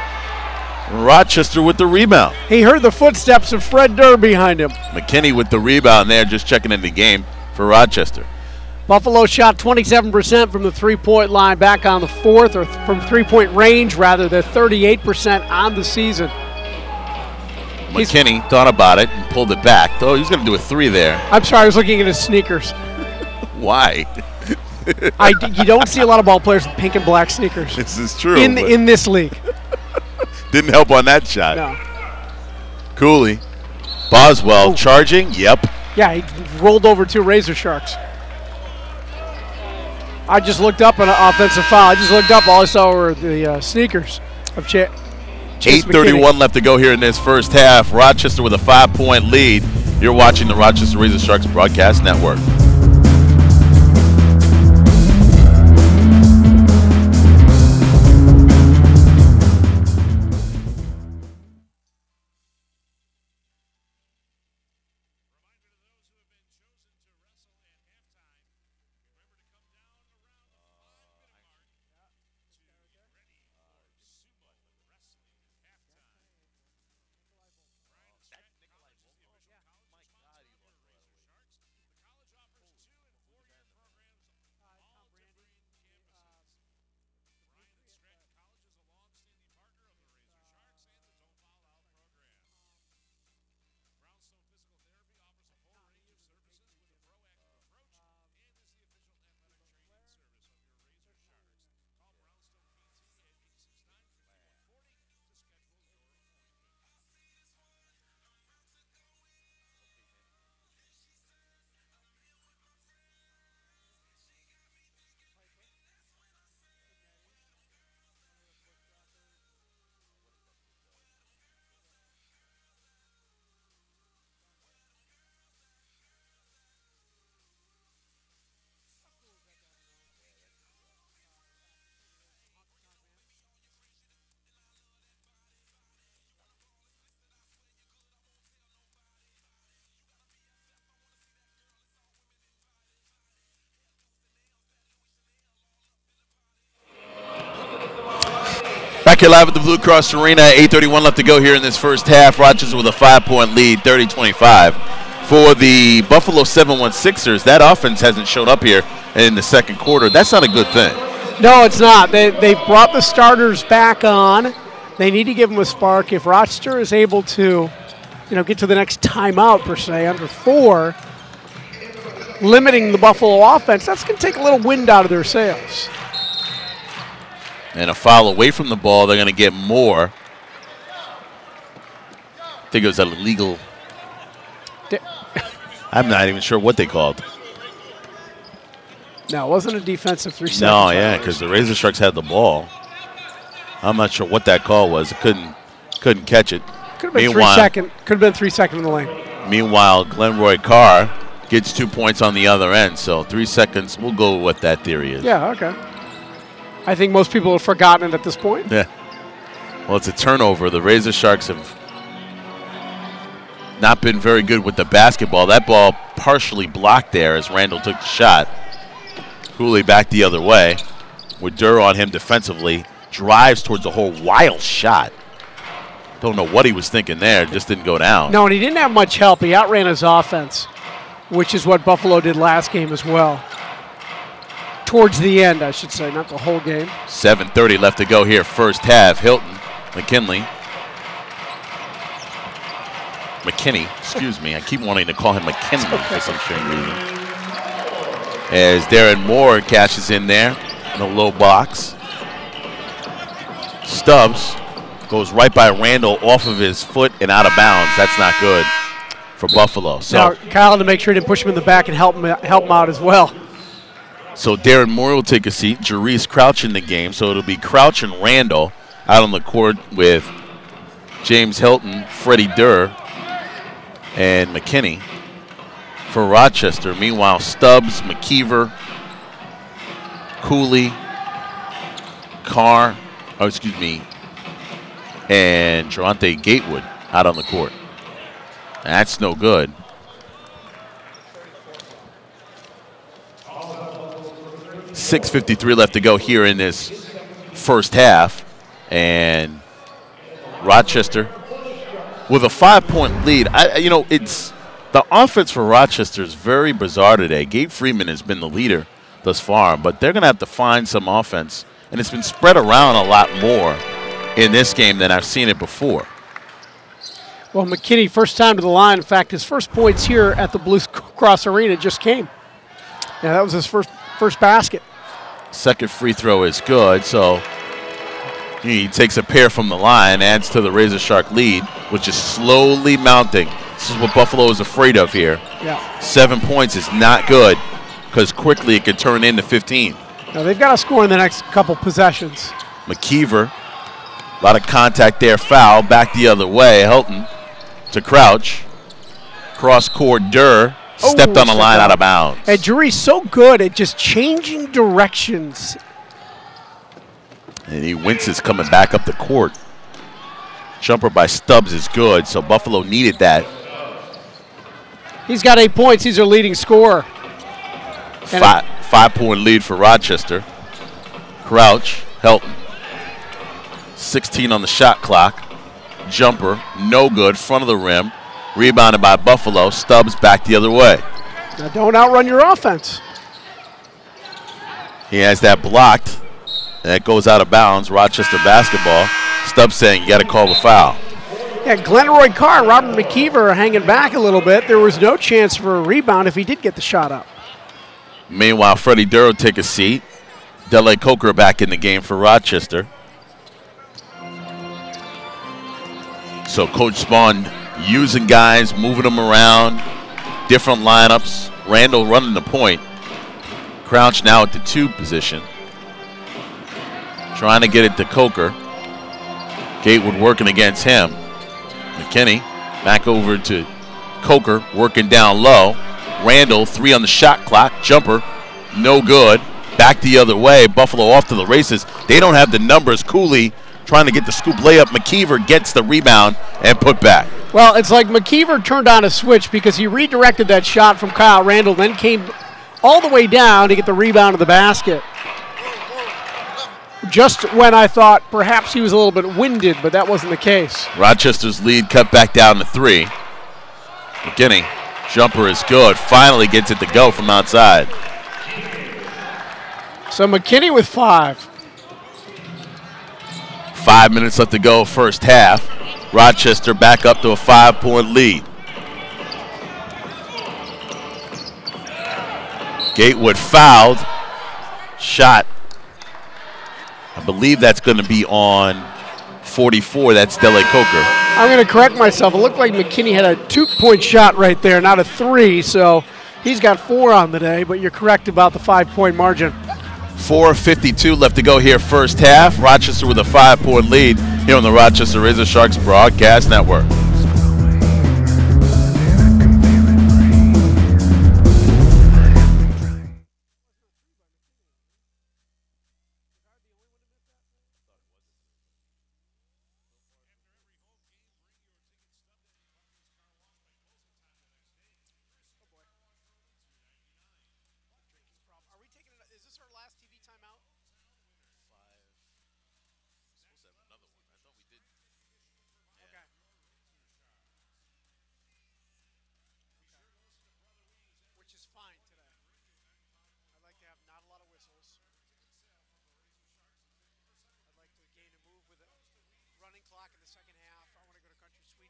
Rochester with the rebound. He heard the footsteps of Fred Durr behind him. McKinney with the rebound there, just checking in the game for Rochester. Buffalo shot 27% from the three-point line back on the 4th, or from three-point range, rather. They're 38% on the season. McKinney thought about it and pulled it back. Oh, he's going to do a 3 there. I'm sorry, I was looking at his sneakers. Why? You don't see a lot of ball players with pink and black sneakers This is true. in this league. Didn't help on that shot. No. Cooley. Boswell charging. Yep. Yeah, he rolled over 2 Razor Sharks. I just looked up an offensive foul. I just looked up. All I saw were the sneakers of Chase 8:31 McKinney. left to go here in this first half. Rochester with a 5-point lead. You're watching the Rochester Razor Sharks Broadcast Network. Back here live at the Blue Cross Arena. 8:31 left to go here in this first half. Rochester with a 5-point lead, 30-25. For the Buffalo 716ers, that offense hasn't showed up here in the second quarter, that's not a good thing. No, it's not. They've brought the starters back on. They need to give them a spark. If Rochester is able to, get to the next timeout, per se, under 4, limiting the Buffalo offense, that's going to take a little wind out of their sails. And a foul away from the ball, they're going to get more. I think it was an illegal. I'm not even sure what they called. No, it wasn't a defensive 3 seconds. No, yeah, because the Razor Sharks had the ball. I'm not sure what that call was. It couldn't catch it. Could have been 3 second. Could have been 3 second in the lane. Meanwhile, Glenroy Carr gets 2 points on the other end. So 3 seconds. We'll go with what that theory is. Yeah. Okay. I think most people have forgotten it at this point. Yeah. Well, it's a turnover. The Razor Sharks have not been very good with the basketball. That ball partially blocked there as Randall took the shot. Cooley back the other way with Durr on him defensively. Drives towards the hole. Wild shot. Don't know what he was thinking there. Just didn't go down. No, and he didn't have much help. He outran his offense, which is what Buffalo did last game as well. Towards the end, I should say, not the whole game. 7:30 left to go here, first half. Hilton, McKinney, excuse me. I keep wanting to call him McKinley for some strange reason. As Darren Moore cashes in there in the low box. Stubbs goes right by Randall off of his foot and out of bounds. That's not good for Buffalo. So now, Kyle had to make sure he didn't push him in the back and help him out as well. So Darren Moore will take a seat. Jerice Crouch in the game. So it'll be Crouch and Randall out on the court with James Hilton, Freddie Durr, and McKinney for Rochester. Meanwhile, Stubbs, McKeever, Cooley, Carr, and Gervonta Gatewood out on the court. That's no good. .653 left to go here in this first half. And Rochester with a 5-point lead. It's the offense for Rochester is very bizarre today. Gabe Freeman has been the leader thus far, but they're going to have to find some offense. And it's been spread around a lot more in this game than I've seen it before. Well, McKinney, first time to the line. In fact, his first points here at the Blue Cross Arena just came. Yeah, that was his first basket. Second free throw is good, so he takes a pair from the line, adds to the Razor Shark lead, which is slowly mounting. This is what Buffalo is afraid of here. Yeah. 7 points is not good because quickly it can turn into 15. Now they've got to score in the next couple possessions. McKeever, a lot of contact there, foul, back the other way. Hilton to Crouch. Cross court, Durr stepped on the line out of bounds. And Jury's so good at just changing directions. And he winces coming back up the court. Jumper by Stubbs is good, so Buffalo needed that. He's got 8 points. He's their leading scorer. 5-point lead for Rochester. Crouch, Hilton. 16 on the shot clock. Jumper, no good, front of the rim. Rebounded by Buffalo. Stubbs back the other way. Now don't outrun your offense. He has that blocked. That goes out of bounds. Rochester basketball. Stubbs saying you got to call the foul. Yeah, Glenroy Carr, Robert McKeever are hanging back a little bit. There was no chance for a rebound if he did get the shot up. Meanwhile, Freddie Durr will take a seat. Dele Coker back in the game for Rochester. So Coach Spawn using guys, moving them around, different lineups. Randall running the point. Crouch now at the 2 position. Trying to get it to Coker. Gatewood working against him. McKinney back over to Coker, working down low. Randall, 3 on the shot clock. Jumper, no good. Back the other way. Buffalo off to the races. They don't have the numbers. Cooley trying to get the scoop layup. McKeever gets the rebound and put back. Well, it's like McKeever turned on a switch because he redirected that shot from Kyle Randall, then came all the way down to get the rebound of the basket. Just when I thought perhaps he was a little bit winded, but that wasn't the case. Rochester's lead cut back down to 3. McKinney, jumper is good. Finally gets it to go from outside. So McKinney with 5. 5 minutes left to go, first half. Rochester back up to a 5-point lead. Gatewood fouled. Shot. I believe that's going to be on 44. That's Dele Coker. I'm going to correct myself. It looked like McKinney had a 2-point shot right there, not a 3. So he's got 4 on the day, but you're correct about the 5-point margin. 4:52 left to go here, first half. Rochester with a 5-point lead here on the Rochester Razor Sharks Broadcast Network.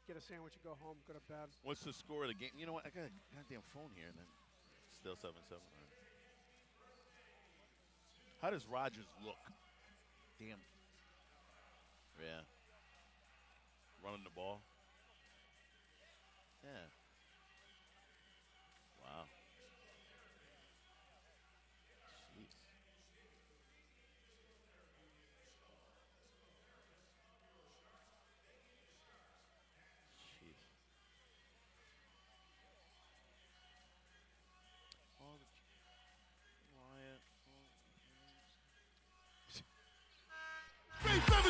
Get a sandwich and go home, go to bed. What's the score of the game? You know what? I got a goddamn phone here, and then still 7-7. How does Rogers look? Damn. Yeah. Running the ball. Yeah. Wow. Jeez.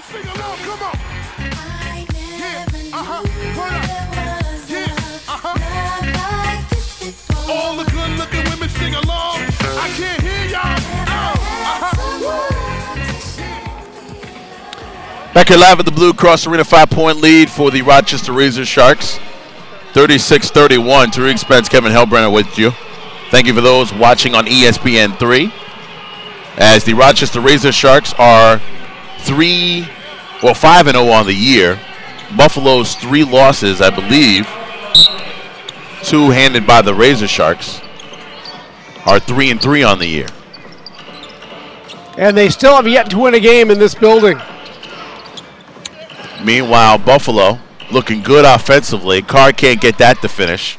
Sing along, come on. Yeah, turn up. Yeah, all the good-looking women sing along. I can't hear y'all. Back here live at the Blue Cross Arena, 5-point lead for the Rochester Razor Sharks. 36-31. Tariq Spence, Kevin Hellbrenner with you. Thank you for those watching on ESPN3. As the Rochester Razor Sharks are 5-0 on the year. Buffalo's 3 losses, I believe, 2 handed by the Razor Sharks, are 3-3 on the year. And they still have yet to win a game in this building. Meanwhile, Buffalo looking good offensively. Carr can't get that to finish.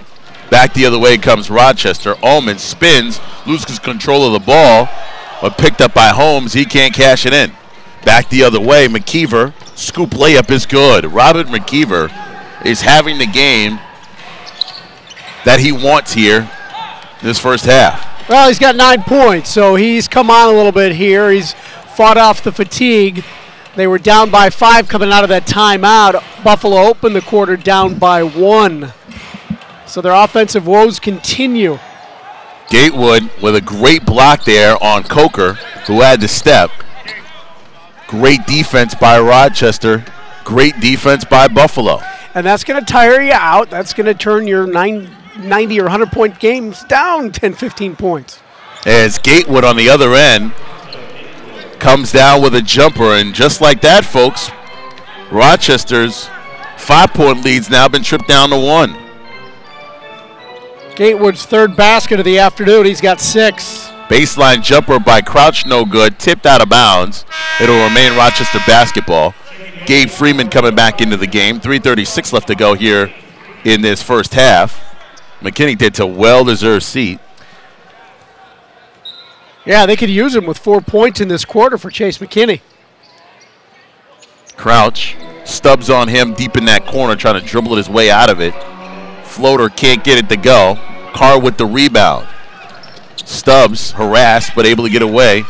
Back the other way comes Rochester. Ullman spins, loses control of the ball, but picked up by Holmes. He can't cash it in. Back the other way, McKeever. Scoop layup is good. Robert McKeever is having the game that he wants here this first half. Well, he's got 9 points, so he's come on a little bit here. He's fought off the fatigue. They were down by 5 coming out of that timeout. Buffalo opened the quarter down by 1. So their offensive woes continue. Gatewood with a great block there on Coker, who had to step. Great defense by Rochester. Great defense by Buffalo. And that's going to tire you out. That's going to turn your 90 or 100-point games down 10, 15 points. As Gatewood on the other end comes down with a jumper. And just like that, folks, Rochester's 5-point lead's now been tripped down to 1. Gatewood's 3rd basket of the afternoon. He's got 6. Baseline jumper by Crouch, no good. Tipped out of bounds. It'll remain Rochester basketball. Gabe Freeman coming back into the game. 3:36 left to go here in this first half. McKinney did to well-deserved seat. Yeah, they could use him with 4 points in this quarter for Chase McKinney. Crouch stubs on him deep in that corner, trying to dribble his way out of it. Floater can't get it to go. Carr with the rebound. Stubbs harassed but able to get away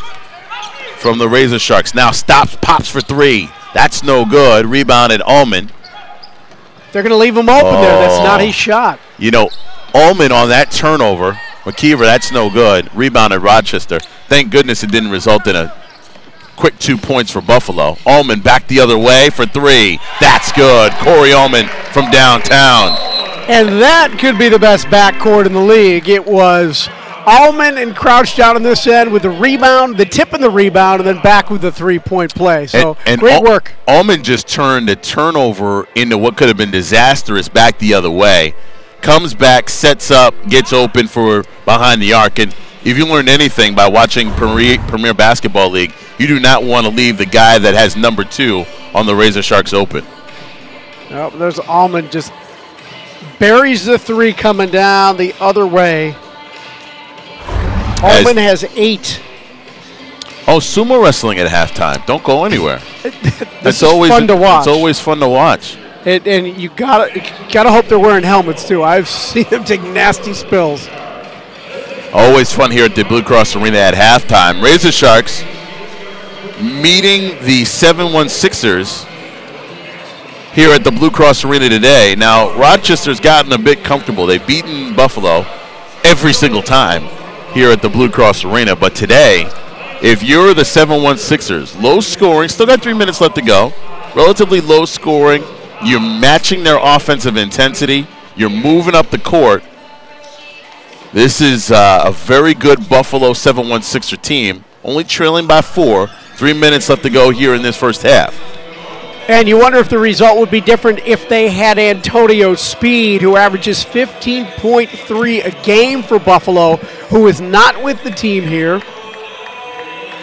from the Razor Sharks. Now stops, pops for 3. That's no good. Rebounded Ullman. They're going to leave him open there. That's not his shot. You know, Ullman on that turnover. McKeever, that's no good. Rebounded Rochester. Thank goodness it didn't result in a quick 2 points for Buffalo. Ullman back the other way for 3. That's good. Corey Ullman from downtown. And that could be the best backcourt in the league. It was Allman and Crouch down on this end with the rebound, the tip and the rebound, and then back with the three-point play. So great work. Allman just turned a turnover into what could have been disastrous back the other way. Comes back, sets up, gets open for behind the arc. And if you learned anything by watching Premier Basketball League, you do not want to leave the guy that has number 2 on the Razor Sharks open. Oh, there's Allman just buries the three coming down the other way. Allman has 8. Oh, sumo wrestling at halftime. Don't go anywhere. It's always fun to watch. It's always fun to watch. And you gotta hope they're wearing helmets too. I've seen them take nasty spills. Always fun here at the Blue Cross Arena at halftime. Razor Sharks meeting the 716ers here at the Blue Cross Arena today. Now, Rochester's gotten a bit comfortable. They've beaten Buffalo every single time here at the Blue Cross Arena. But today, if you're the 716ers, low scoring, still got 3 minutes left to go, relatively low scoring, you're matching their offensive intensity, you're moving up the court. This is a very good Buffalo 716er team, only trailing by 4, 3 minutes left to go here in this first half. And you wonder if the result would be different if they had Antonio Speed, who averages 15.3 a game for Buffalo, who is not with the team here.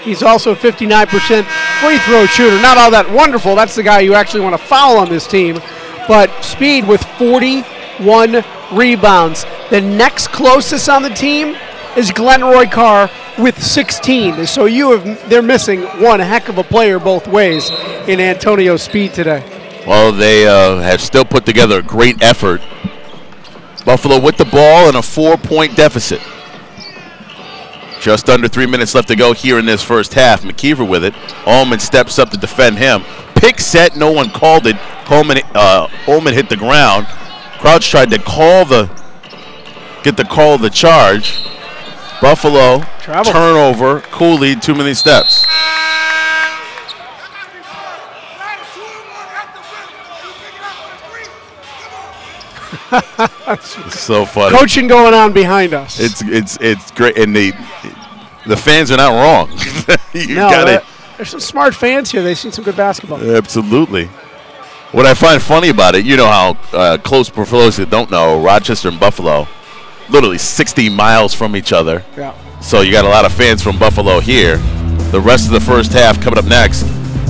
He's also a 59% free throw shooter. Not all that wonderful. That's the guy you actually want to foul on this team. But Speed with 41 rebounds. The next closest on the team is Glenn Roy Carr with 16. So they're missing one heck of a player both ways in Antonio Speed today. Well, they have still put together a great effort. Buffalo with the ball in a 4-point deficit. Just under 3 minutes left to go here in this first half. McKeever with it. Allman steps up to defend him. Pick set, no one called it. Allman hit the ground. Crouch tried to get the call of the charge. Buffalo, turnover, Cooley, too many steps. It's so funny. Coaching going on behind us. It's great, and the fans are not wrong. There's some smart fans here. They've seen some good basketball. Absolutely. What I find funny about it, you know how close, for those that don't know, Rochester and Buffalo, literally 60 miles from each other. Yeah. So you got a lot of fans from Buffalo here. The rest of the first half coming up next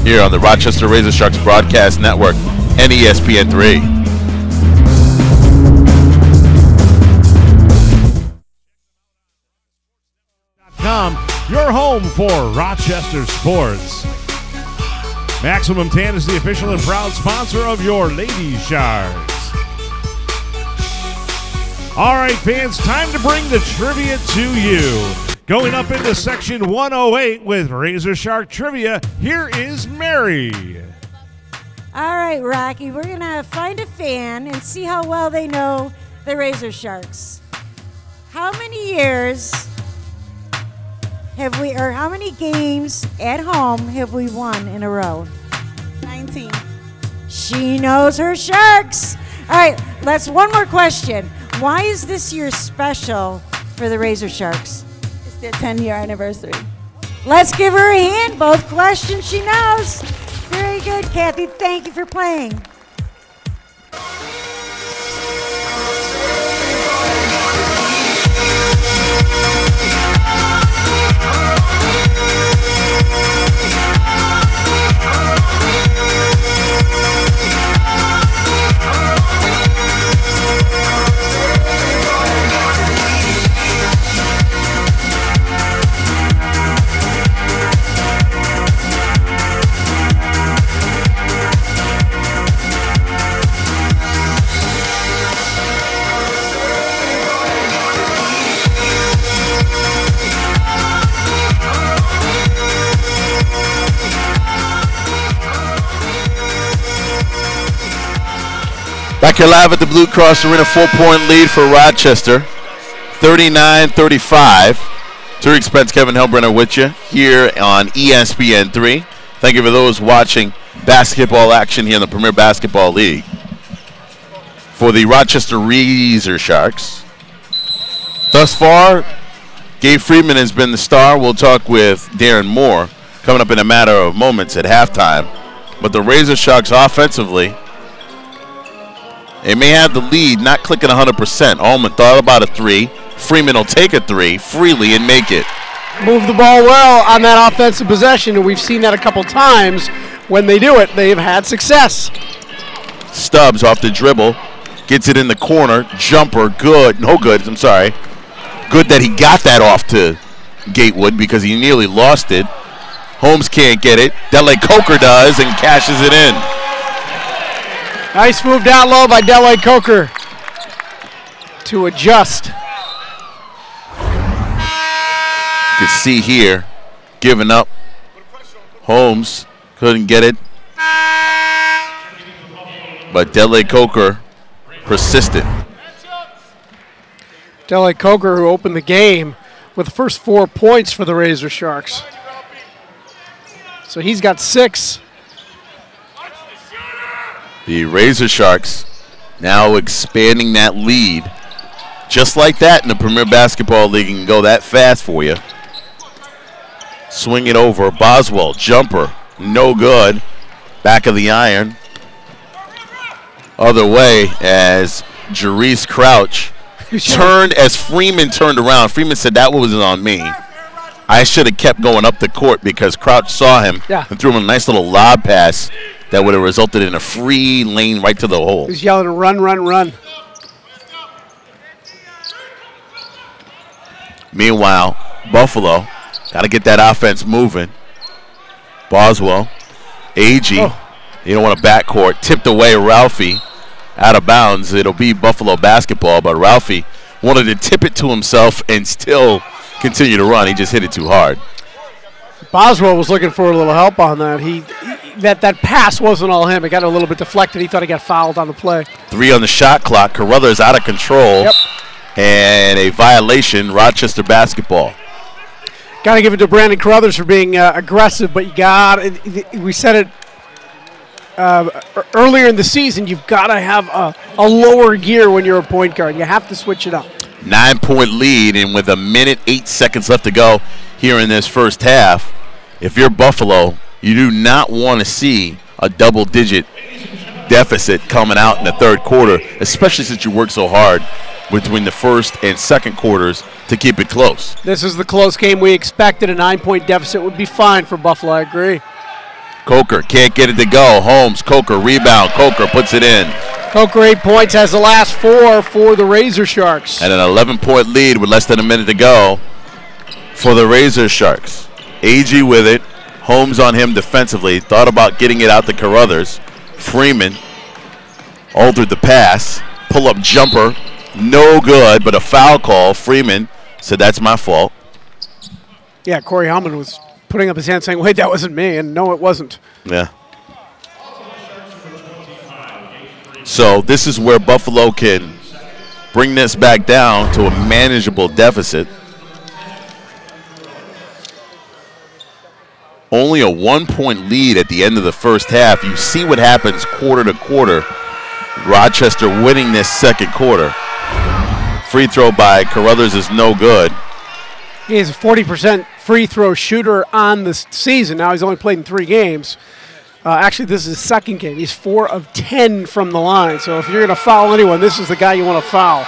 here on the Rochester Razor Sharks Broadcast Network and ESPN3. Your home for Rochester sports. Maximum Tan is the official and proud sponsor of your Lady Sharks. All right, fans, time to bring the trivia to you. Going up into section 108 with Razor Shark Trivia, here is Mary. All right, Rocky, we're going to find a fan and see how well they know the Razor Sharks. How many years how many games at home have we won in a row? 19. She knows her Sharks. All right, let's one more question. Why is this year special for the Razor Sharks? It's their 10-year anniversary. Let's give her a hand. Both questions she knows. Very good, Kathy. Thank you for playing. Back here live at the Blue Cross Arena, 4-point lead for Rochester, 39-35. Tariq Spence, Kevin Hellbrenner with you here on ESPN3. Thank you for those watching basketball action here in the Premier Basketball League. For the Rochester Razor Sharks, thus far, Gabe Freeman has been the star. We'll talk with Darren Moore coming up in a matter of moments at halftime. But the Razor Sharks offensively, they may have the lead, not clicking 100%. Allman thought about a three. Freeman will take a three freely and make it. Move the ball well on that offensive possession, and we've seen that a couple times. When they do it, they've had success. Stubbs off the dribble, gets it in the corner. Jumper, good. No good, I'm sorry. Good that he got that off to Gatewood because he nearly lost it. Holmes can't get it. Dele Coker does and cashes it in. Nice move down low by Dele Coker to adjust. You can see here, giving up. Holmes couldn't get it. But Dele Coker persisted. Dele Coker, who opened the game with the first 4 points for the Razor Sharks. So he's got 6. The Razor Sharks now expanding that lead. Just like that in the Premier Basketball League, it can go that fast for you. Swing it over. Boswell, jumper, no good. Back of the iron. Other way as Jerice Crouch turned as Freeman turned around. Freeman said that wasn't on me. I should have kept going up the court because Crouch saw him and threw him a nice little lob pass that would have resulted in a free lane right to the hole. He's yelling, run, run, run. Meanwhile, Buffalo got to get that offense moving. Boswell, Agee, you don't want a backcourt. Tipped away Ralphie out of bounds. It'll be Buffalo basketball, but Ralphie wanted to tip it to himself and still continue to run. He just hit it too hard. Boswell was looking for a little help on that. That pass wasn't all him. It got a little bit deflected. He thought he got fouled on the play. 3 on the shot clock. Carruthers out of control. Yep. And a violation, Rochester basketball. Got to give it to Brandon Carruthers for being aggressive, but we said it earlier in the season, you've got to have a lower gear when you're a point guard. You have to switch it up. 9-point lead, and with 1 minute, 8 seconds left to go here in this first half, if you're Buffalo, you do not want to see a double-digit deficit coming out in the third quarter, especially since you worked so hard between the first and second quarters to keep it close. This is the close game we expected. A 9-point deficit would be fine for Buffalo, I agree. Coker can't get it to go. Holmes, Coker, rebound. Coker puts it in. Coker 8 points, has the last 4 for the Razor Sharks. And an 11-point lead with less than a minute to go for the Razor Sharks. Agee with it. Holmes on him defensively. Thought about getting it out to Carruthers. Freeman altered the pass. Pull-up jumper. No good, but a foul call. Freeman said, that's my fault. Yeah, Corey Hellman was putting up his hand saying, wait, that wasn't me, and no, it wasn't. Yeah. So this is where Buffalo can bring this back down to a manageable deficit. Only a 1-point lead at the end of the first half. You see what happens quarter to quarter. Rochester winning this second quarter. Free throw by Carruthers is no good. He is a 40% free throw shooter on the season. Now he's only played in 3 games. Actually, this is his second game. He's 4 of 10 from the line. So if you're going to foul anyone, this is the guy you want to foul.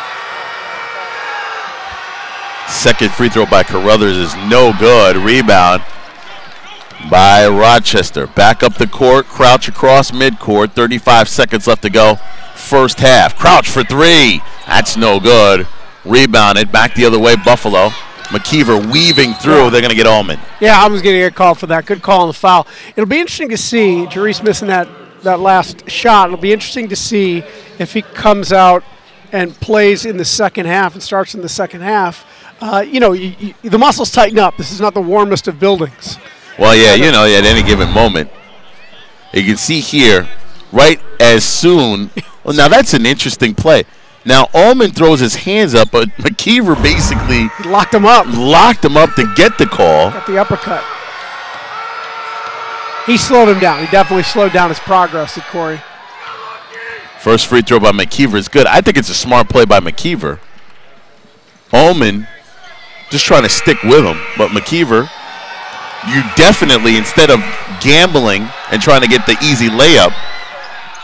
Second free throw by Carruthers is no good. Rebound by Rochester. Back up the court. Crouch across midcourt. 35 seconds left to go. First half. Crouch for 3. That's no good. Rebounded. Back the other way, Buffalo. McKeever weaving through. They're going to get Allman. Yeah, I was going to get a call for that. Good call on the foul. It'll be interesting to see. Jerice missing that last shot. It'll be interesting to see if he comes out and plays in the second half and starts in the second half. The muscles tighten up. This is not the warmest of buildings. Well, yeah, at any given moment. You can see here, right as soon. Well, now that's an interesting play. Now, Allman throws his hands up, but McKeever basically locked him up to get the call. Got the uppercut. He slowed him down. He definitely slowed down his progress at Corey. First free throw by McKeever is good. I think it's a smart play by McKeever. Allman just trying to stick with him. But McKeever, you definitely, instead of gambling and trying to get the easy layup,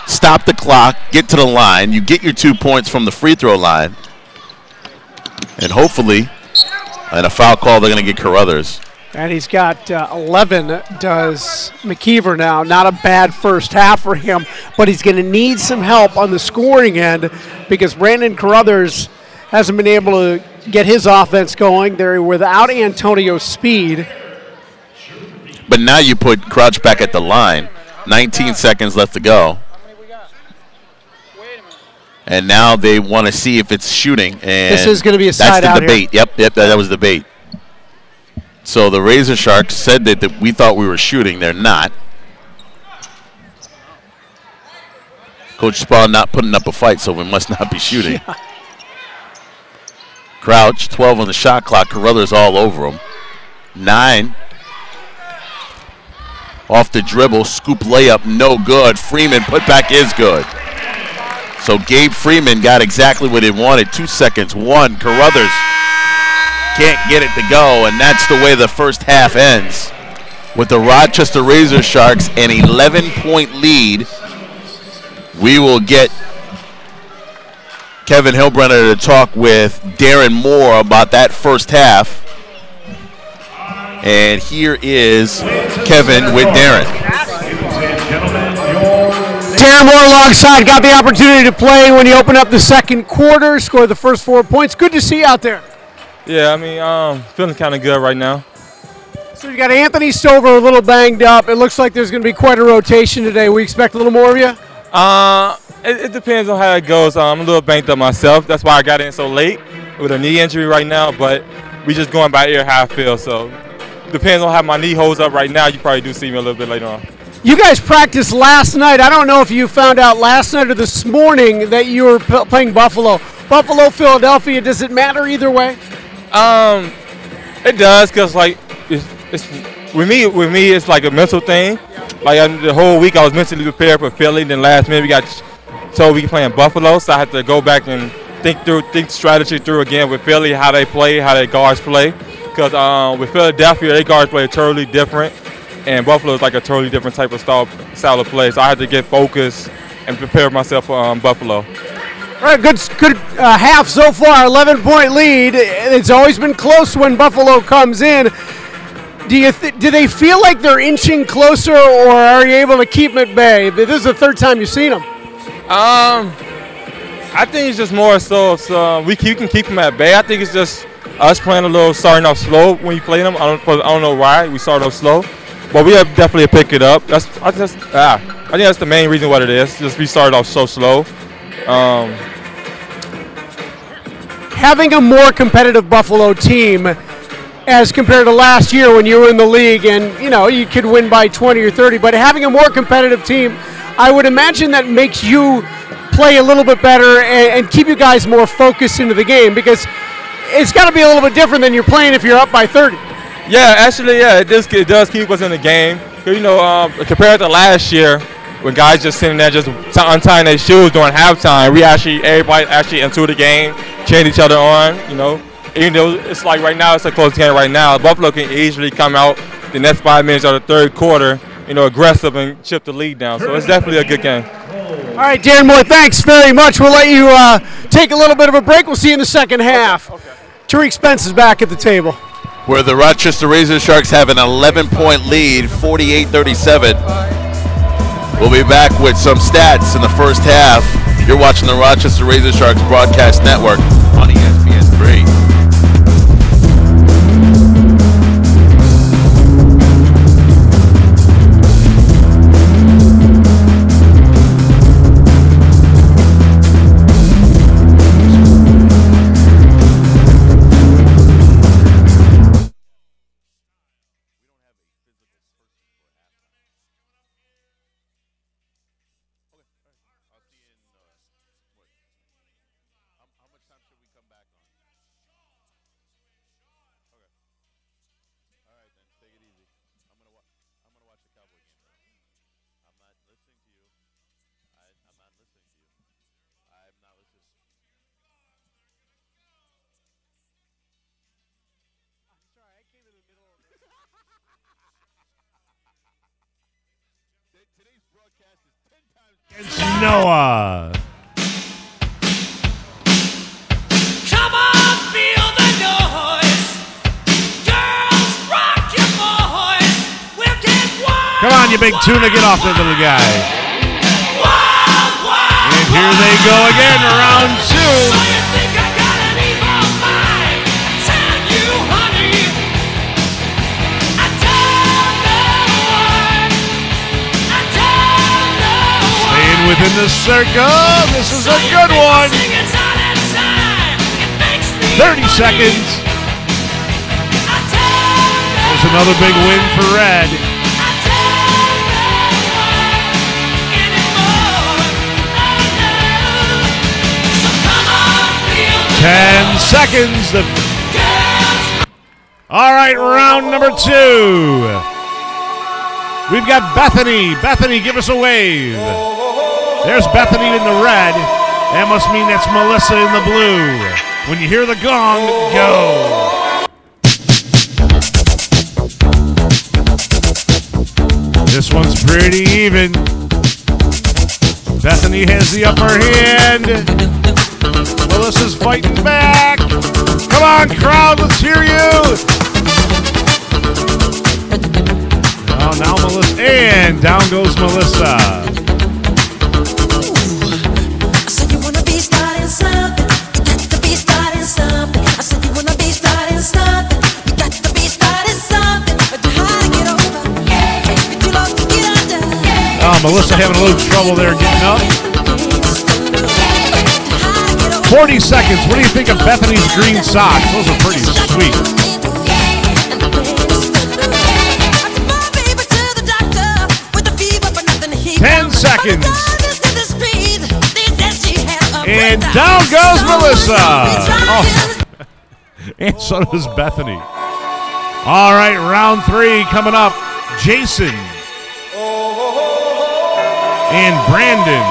stop the clock, get to the line. You get your 2 points from the free throw line. And hopefully, and a foul call, they're going to get Carruthers. And he's got 11, does McKeever now. Not a bad first half for him, but he's going to need some help on the scoring end because Brandon Carruthers hasn't been able to get his offense going. They're without Antonio's speed. But now you put Crouch back at the line. 19 seconds left to go. And now they want to see if it's shooting. And this is going to be a side out here. That's the debate. Yep, that was the debate. So the Razor Sharks said that we thought we were shooting. They're not. Coach Spa not putting up a fight, so we must not be shooting. Yeah. Crouch, 12 on the shot clock. Carruthers all over him. 9. Off the dribble, scoop layup, no good. Freeman put back is good. So Gabe Freeman got exactly what he wanted. 2 seconds. 1. Carruthers can't get it to go, and that's the way the first half ends. With the Rochester Razor Sharks an 11-point lead, we will get Kevin Hillbrenner to talk with Darren Moore about that first half. And here is Kevin with Darren. Darren Moore alongside, got the opportunity to play when you open up the second quarter, scored the first 4 points. Good to see you out there. Yeah, I mean, feeling kind of good right now. So you got Anthony Stover a little banged up. It looks like there's going to be quite a rotation today. We expect a little more of you? It depends on how it goes. I'm a little banged up myself. That's why I got in so late with a knee injury right now, but we just going by ear how I feel. So depends on how my knee holds up right now. You probably do see me a little bit later on. You guys practiced last night. I don't know if you found out last night or this morning that you were playing Buffalo. Buffalo, Philadelphia, does it matter either way? It does, because like it's with me it's like a mental thing. Like the whole week I was mentally prepared for Philly. Then last minute we got told we playing Buffalo, so I had to go back and think strategy through again with Philly, how they play, how their guards play. Because with Philadelphia, their guards play totally different, and Buffalo is like a totally different type of style of play. So I had to get focused and prepare myself for Buffalo. All right, good half so far, 11-point lead. It's always been close when Buffalo comes in. Do they feel like they're inching closer, or are you able to keep them at bay? This is the third time you've seen them. I think it's just more so we can keep them at bay. I think it's just us starting off slow when you play them. I don't know why we started off slow, but we have definitely pick it up. I think that's the main reason what it is. Just we started off so slow. Having a more competitive Buffalo team as compared to last year when you were in the league and, you could win by 20 or 30, but having a more competitive team, I would imagine that makes you play a little bit better and keep you guys more focused into the game, because it's got to be a little bit different than you're playing if you're up by 30. Yeah, actually, it does keep us in the game. Compared to last year, when guys just sitting there just untying their shoes during halftime, everybody actually into the game, cheering each other on, Even though it's like right now, it's a close game right now, Buffalo can easily come out the next 5 minutes of the third quarter, aggressive and chip the lead down. So it's definitely a good game. All right, Darren Moore, thanks very much. We'll let you take a little bit of a break. We'll see you in the second half. Okay. Tariq Spence is back at the table. Where the Rochester Razor Sharks have an 11-point lead, 48-37. We'll be back with some stats in the first half. You're watching the Rochester Razor Sharks Broadcast Network on ESPN3. Noah. Come on, feel the noise. Girls, rock your voice. We'll get wild. Come on, you big tuna, get off that little guy. Wild, wild. And here they go again, round So two. you think I got an evil mind? Tell you, honey. I don't know why. I don't know why. Staying within the circle. This is a good one. 30 seconds. There's another big win for Red. 10 seconds. All right, round number two. We've got Bethany. Bethany, give us a wave. There's Bethany in the red. That must mean that's Melissa in the blue. When you hear the gong, go. This one's pretty even. Bethany has the upper hand. Melissa's fighting back. Come on, crowd, let's hear you. Oh, now Melissa, and down goes Melissa. I said you wanna be starting something. You got to be starting something. I said you wanna be starting something. You got to be starting something. But you hard to get over. But you love to get under. Oh, Melissa having a little trouble there getting up. 40 seconds. What do you think of Bethany's green socks? Those are pretty sweet. 10 seconds. And down goes Melissa. Oh. And so does Bethany. All right, round three coming up. Jason and Brandon.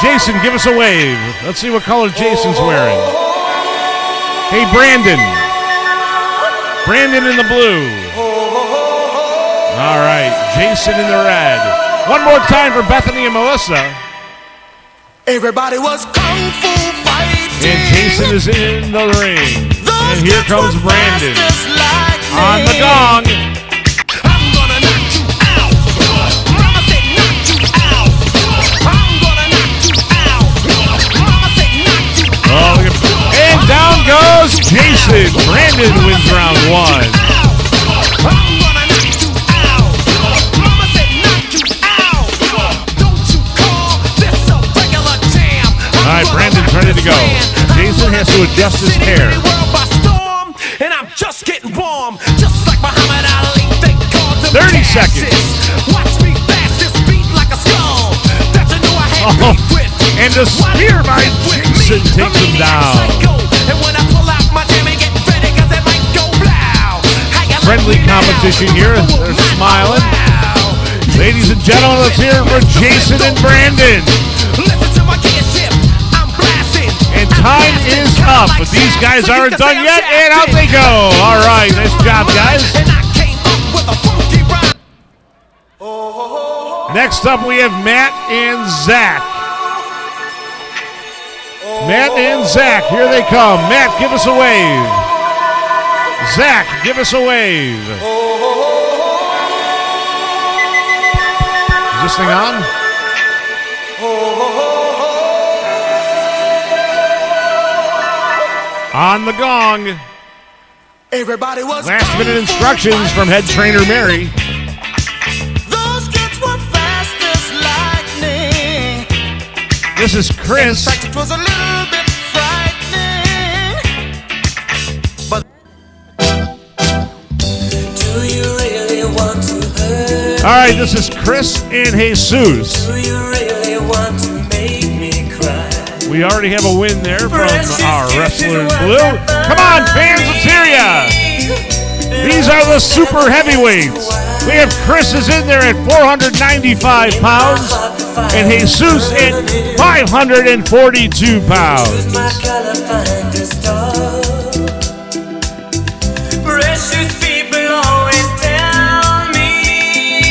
Jason, give us a wave. Let's see what color Jason's wearing. Hey, Brandon. Brandon in the blue. All right, Jason in the red. One more time for Bethany and Melissa. Everybody was kung fu fighting. And Jason is in the ring. And here comes Brandon. On the gong. I'm gonna knock you out. Mama said knock you out. I'm gonna knock you out. Mama said knock you out. Oh, look at, and down goes Jason. Brandon wins round one. I'm gonna knock you out. Mama said knock you out. Don't you call this a regular jam. All right, Brandon's ready to go. Jason has to adjust his hair. And I'm just getting warm, just like Muhammad Ali. They called him 30 seconds. Watch me bash this beat like a skull. That you knew I had beat with. And the spear by Jason takes him down. And when I pull out my jammy, get ready, cause it might go blow. Friendly competition here. They're smiling. Ladies and gentlemen, let's hear it for Jason and Brandon. Listen to my kid ship. I'm blasting. And time is up, but these guys aren't done yet, and out they go. All right, nice job, guys. Next up, we have Matt and Zach. Matt and Zach, here they come. Matt, give us a wave. Zach, give us a wave. Is this thing on? On the gong. Everybody was Last minute instructions from head trainer Mary. Those kids were fast as lightning. This is Chris. In fact, it was a little bit frightening. But do you really want to hurt? All right, this is Chris and Jesus. Do you really want to make me cry? We already have a win there from our wrestler in blue. Come on, fans, let's hear ya. These are the super heavyweights. We have Chris is in there at 495 pounds and Jesus at 542 pounds.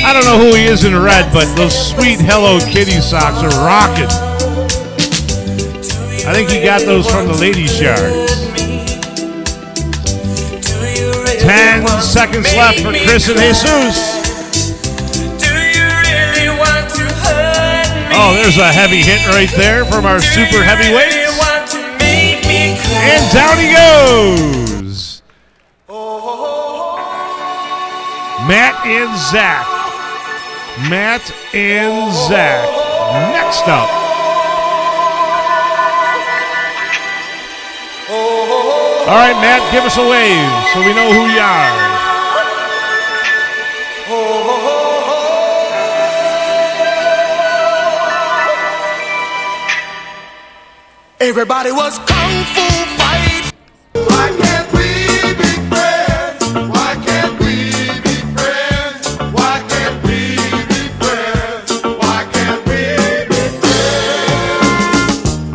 I don't know who he is in red, but those sweet Hello Kitty socks are rocking. I think he got those from the Lady Sharks. 10 seconds left for Chris and Jesus. Oh, there's a heavy hit right there from our super heavyweights. And down he goes. Matt and Zach. Matt and Zach. Next up. All right, Matt, give us a wave so we know who you are. Everybody was kung fu fight. Why can't we be friends? Why can't we be friends? Why can't we be friends? Why can't we be friends?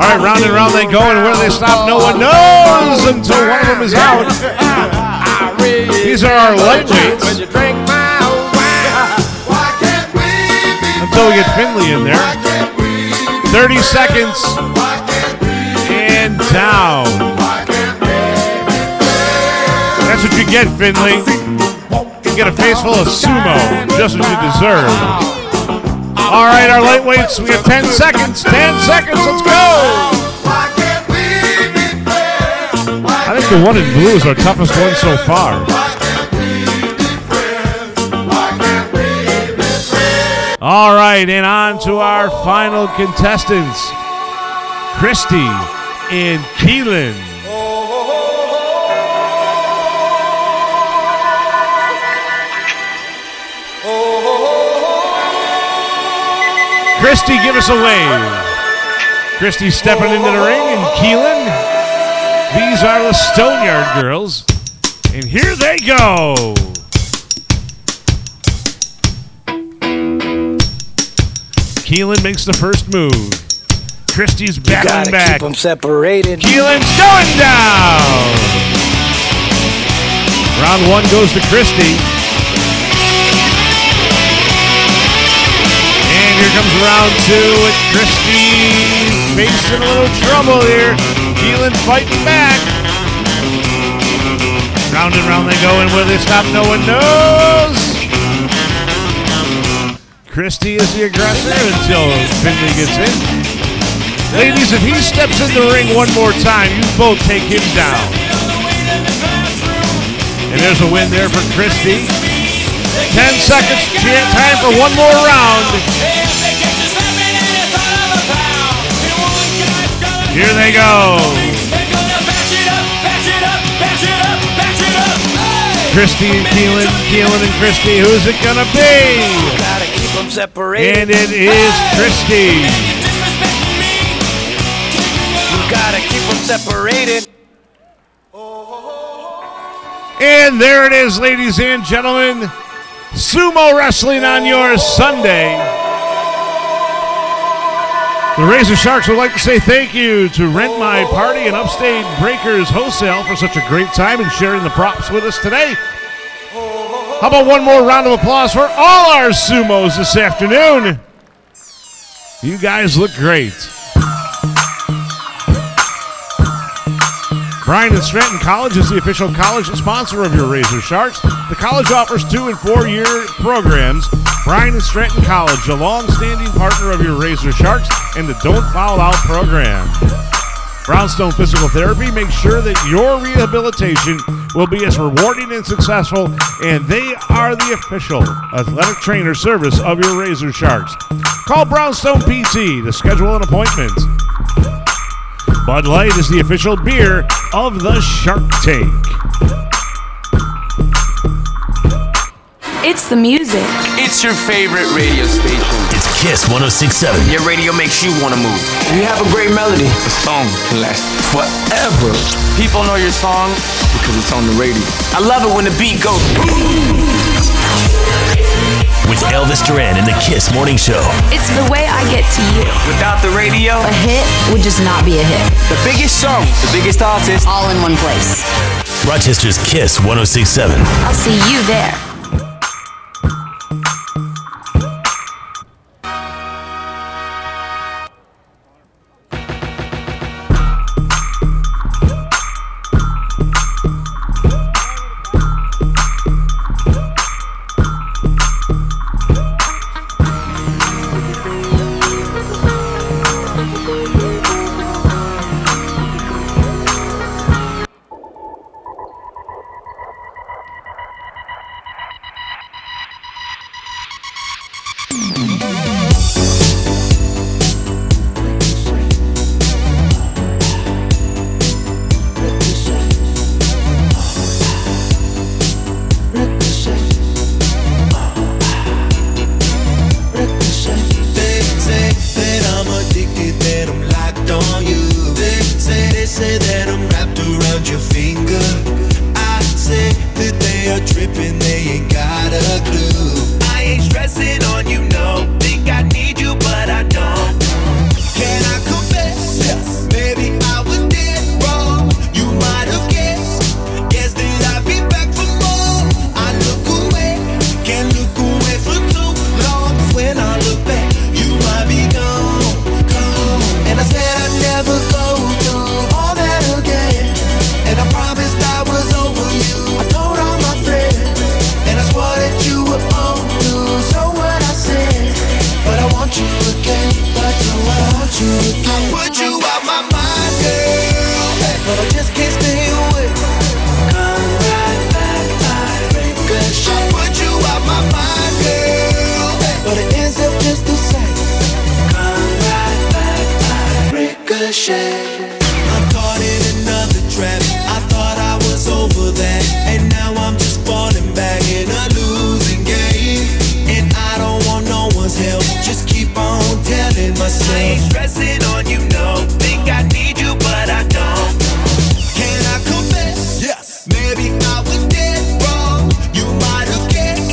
All right, round and round they go, and where they stop, no one knows until one of them is out. These are our lightweights. Until we get Finley in there. 30 seconds. And down. That's what you get, Finley. You get a face full of sumo. Just what you deserve. All right, our lightweights, we have 10 seconds. 10 seconds, let's go. I think the one in blue is our toughest one so far. All right, and on to our final contestants. Christy and Keelan. Christy, give us a wave. Christy stepping into the ring, and Keelan. These are the Stoneyard girls. And here they go. Keelan makes the first move. Christy's battling back. Keep them separated. Keelan's going down. Round one goes to Christy. And here comes round two with Christy facing a little trouble here. Keelan fighting back. Round and round they go, and where they stop, no one knows. Christy is the aggressor until Finley gets in. Ladies, if he steps in the ring one more time, you both take him down. And there's a win there for Christy. 10 seconds, time for one more round. Here they go. Christy and Keelan, Keelan and Christy, who's it gonna be? Gotta keep them separated. And it is Christy. Gotta keep them separated. And there it is, ladies and gentlemen. Sumo wrestling on your Sunday. The Razor Sharks would like to say thank you to Rent My Party and Upstate Breakers Wholesale for such a great time and sharing the props with us today. How about one more round of applause for all our sumos this afternoon? You guys look great. Bryan and Stratton College is the official college sponsor of your Razor Sharks. The college offers 2- and 4-year programs. Bryan and Stratton College, a long-standing partner of your Razor Sharks and the Don't Foul Out program. Brownstone Physical Therapy makes sure that your rehabilitation will be as rewarding and successful, and they are the official athletic trainer service of your Razor Sharks. Call Brownstone PT to schedule an appointment. Bud Light is the official beer of the Shark Tank. It's the music. It's your favorite radio station. It's Kiss 106.7. Your radio makes you want to move. You have a great melody. The song can last forever. People know your song because it's on the radio. I love it when the beat goes boom. With Elvis Duran and the Kiss Morning Show. It's the way I get to you. Without the radio, a hit would just not be a hit. The biggest song, the biggest artist, all in one place. Rochester's Kiss 106.7. I'll see you there. you again. Put you out my mind, girl, but I just can't stay away. Come right back, I ricochet. Put you out my mind, girl, but it ends up just the same. Come right back, I ricochet. I'm caught in another trap. I thought I was over that, and now I'm just falling back in a losing game. And I don't want no one's help. Just keep on telling myself I ain't stressing on you, no. Think I need you, but I don't. Can I confess? Yes. Maybe I was dead wrong. You might have guessed.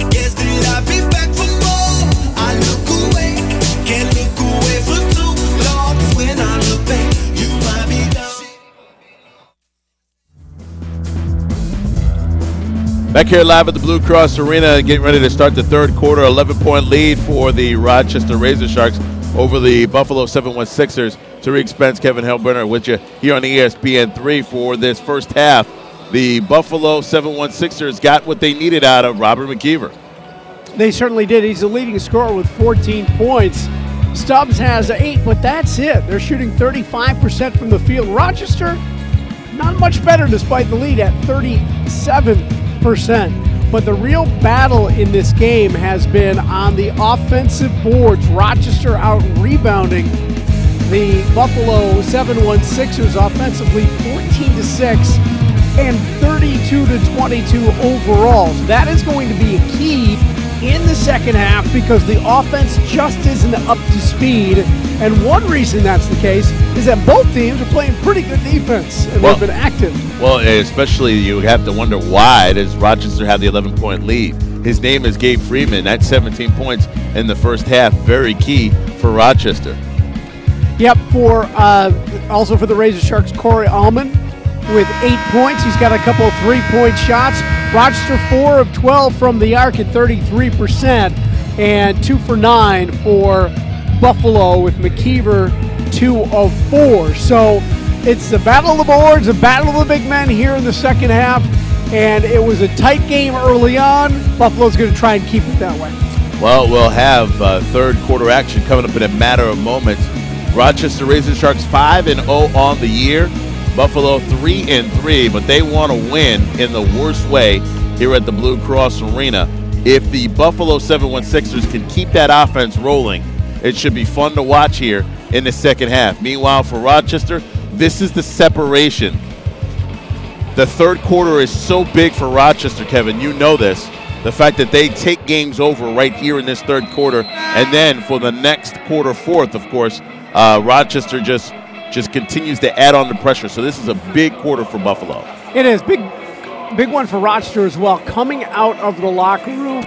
Guess that I'd be back for more. I look away, can't look away for too long. 'Cause when I look back, you might be gone. Back here live at the Blue Cross Arena, getting ready to start the third quarter. 11-point lead for the Rochester Razor Sharks over the Buffalo 716ers. Tariq Spence, Kevin Hellbrenner with you here on ESPN3 for this first half. The Buffalo 716ers got what they needed out of Robert McKeever. They certainly did. He's the leading scorer with 14 points. Stubbs has 8, but that's it. They're shooting 35% from the field. Rochester, not much better despite the lead at 37%. But the real battle in this game has been on the offensive boards. Rochester out rebounding the Buffalo 716ers offensively 14-6 and 32-22 overall. So that is going to be a key in the second half because the offense just isn't up to speed. And one reason that's the case is that both teams are playing pretty good defense and they've been active. Well, especially you have to wonder why does Rochester have the 11-point lead. His name is Gabe Freeman. That's 17 points in the first half. Very key for Rochester. Yep, also for the Razor Sharks, Corey Allman with 8 points. He's got a couple of three-point shots. Rochester 4 of 12 from the arc at 33%, and 2 for 9 for Buffalo with McKeever 2 of 4. So it's the battle of the boards, the battle of the big men here in the second half, and it was a tight game early on. Buffalo's going to try and keep it that way. Well, we'll have third quarter action coming up in a matter of moments. Rochester Razor Sharks 5-0 on the year. Buffalo 3-3, but they want to win in the worst way here at the Blue Cross Arena. If the Buffalo 716ers can keep that offense rolling, it should be fun to watch here in the second half. Meanwhile, for Rochester, this is the separation. The third quarter is so big for Rochester, Kevin. You know this. The fact that they take games over right here in this third quarter, and then for the next quarter, fourth, of course, Rochester just continues to add on the pressure. So this is a big quarter for Buffalo. It is. Big one for Rochester as well. Coming out of the locker room,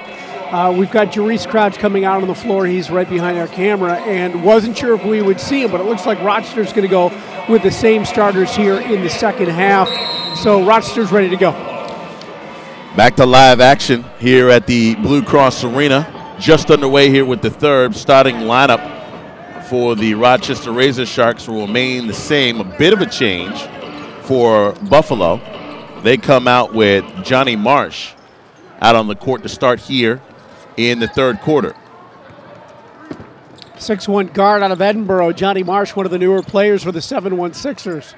we've got Jarice Crouch coming out on the floor. He's right behind our camera, and wasn't sure if we would see him, but it looks like Rochester's going to go with the same starters here in the second half. So Rochester's ready to go. Back to live action here at the Blue Cross Arena. Just underway here with the third. Starting lineup for the Rochester Razor Sharks will remain the same. A bit of a change for Buffalo. They come out with Johnny Marsh out on the court to start here in the third quarter. 6'1" guard out of Edinburgh, Johnny Marsh, one of the newer players for the 716ers.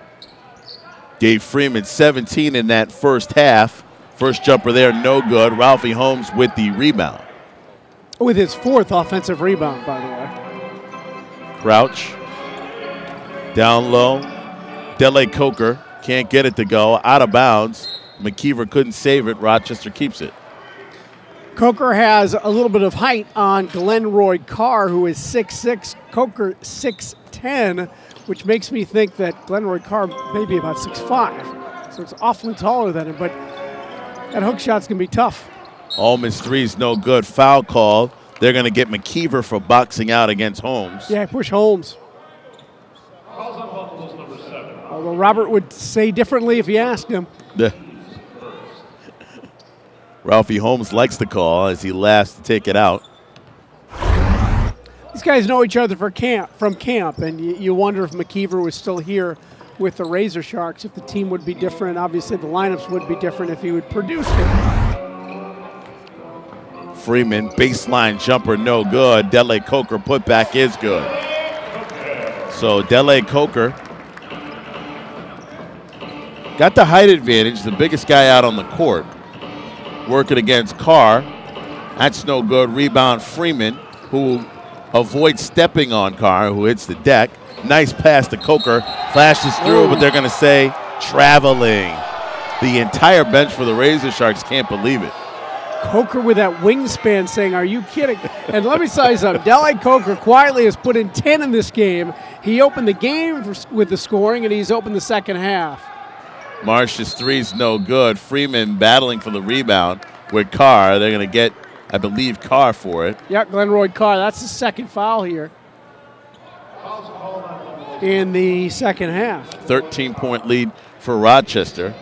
Gabe Freeman, 17 in that first half. First jumper there, no good. Ralphie Holmes with the rebound. With his fourth offensive rebound, by the way. Crouch, down low. Dele Coker can't get it to go. Out of bounds. McKeever couldn't save it. Rochester keeps it. Coker has a little bit of height on Glenroy Carr, who is 6'6", Coker 6'10", which makes me think that Glenroy Carr may be about 6'5". So it's awfully taller than him, but that hook shot's going to be tough. Allman's three is no good. Foul call. They're going to get McKeever for boxing out against Holmes. Yeah, push Holmes. Although Robert would say differently if you asked him. Ralphie Holmes likes the call as he laughs to take it out. These guys know each other from camp, and you wonder if McKeever was still here with the Razor Sharks, if the team would be different. Obviously, the lineups would be different if he would produce it. Freeman, baseline jumper, no good. Dele Coker putback is good. So Dele Coker got the height advantage, the biggest guy out on the court. Working against Carr. That's no good. Rebound Freeman, who avoids stepping on Carr, who hits the deck. Nice pass to Coker. Flashes through, but they're going to say traveling. The entire bench for the Razor Sharks can't believe it. Coker with that wingspan saying, are you kidding? And let me tell you something. Dele Coker quietly has put in 10 in this game. He opened the game with the scoring, and he's opened the second half. Marsh's three's no good. Freeman battling for the rebound with Carr. They're going to get, I believe, Carr for it. Yeah, Glenroy Carr. That's the second foul here in the second half. 13-point lead for Rochester.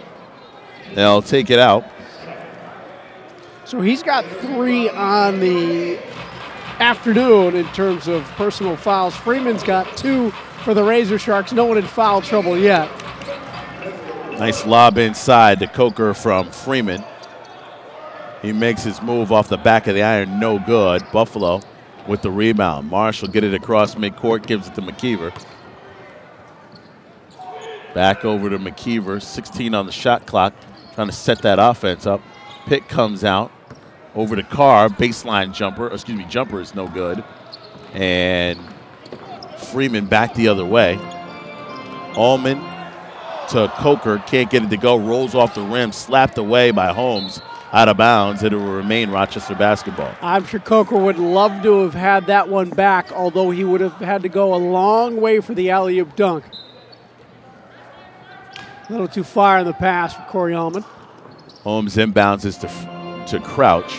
They'll take it out. So he's got 3 on the afternoon in terms of personal fouls. Freeman's got 2 for the Razor Sharks. No one in foul trouble yet. Nice lob inside to Coker from Freeman. He makes his move off the back of the iron, no good. Buffalo with the rebound. Marsh will get it across midcourt, gives it to McKeever. Back over to McKeever, 16 on the shot clock, trying to set that offense up. Pitt comes out. Over to Carr, baseline jumper. Excuse me, jumper is no good. And Freeman back the other way. Allman to Coker, can't get it to go. Rolls off the rim, slapped away by Holmes. Out of bounds. It will remain Rochester basketball. I'm sure Coker would love to have had that one back, although he would have had to go a long way for the alley-oop dunk. A little too far in the pass for Corey Allman. Holmes inbounds is to Crouch.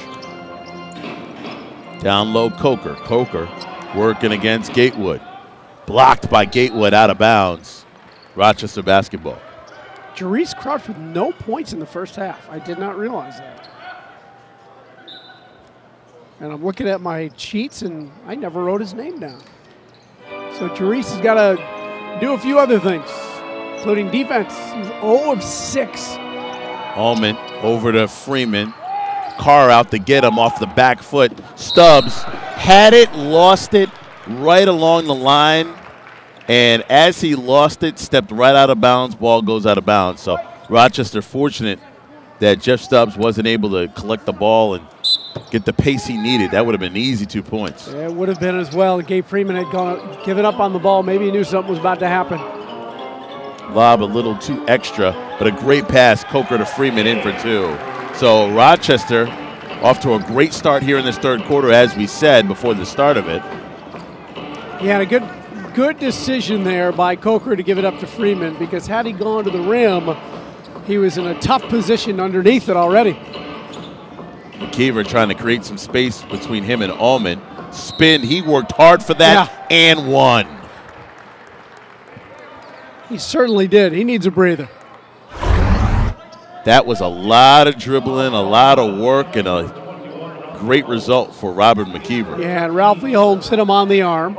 Down low, Coker. Coker working against Gatewood. Blocked by Gatewood, out of bounds. Rochester basketball. Jerice Crouch with no points in the first half. I did not realize that. And I'm looking at my sheets, and I never wrote his name down. So Jerice has got to do a few other things, including defense. He's 0 of 6. Allman over to Freeman. Carr out to get him off the back foot. Stubbs had it, lost it right along the line. And as he lost it, stepped right out of bounds. Ball goes out of bounds. So Rochester fortunate that Jeff Stubbs wasn't able to collect the ball and get the pace he needed. That would have been an easy 2 points. Yeah, it would have been as well. Gabe Freeman had given up on the ball. Maybe he knew something was about to happen. Lob a little too extra, but a great pass. Coker to Freeman in for 2. So Rochester off to a great start here in this third quarter, as we said before the start of it. He had a good decision there by Coker to give it up to Freeman, because had he gone to the rim, he was in a tough position underneath it already. McKeever trying to create some space between him and Allman. Spin, he worked hard for that and won. He certainly did. He needs a breather. That was a lot of dribbling, a lot of work, and a great result for Robert McKeever. Yeah, and Ralphie Holmes hit him on the arm.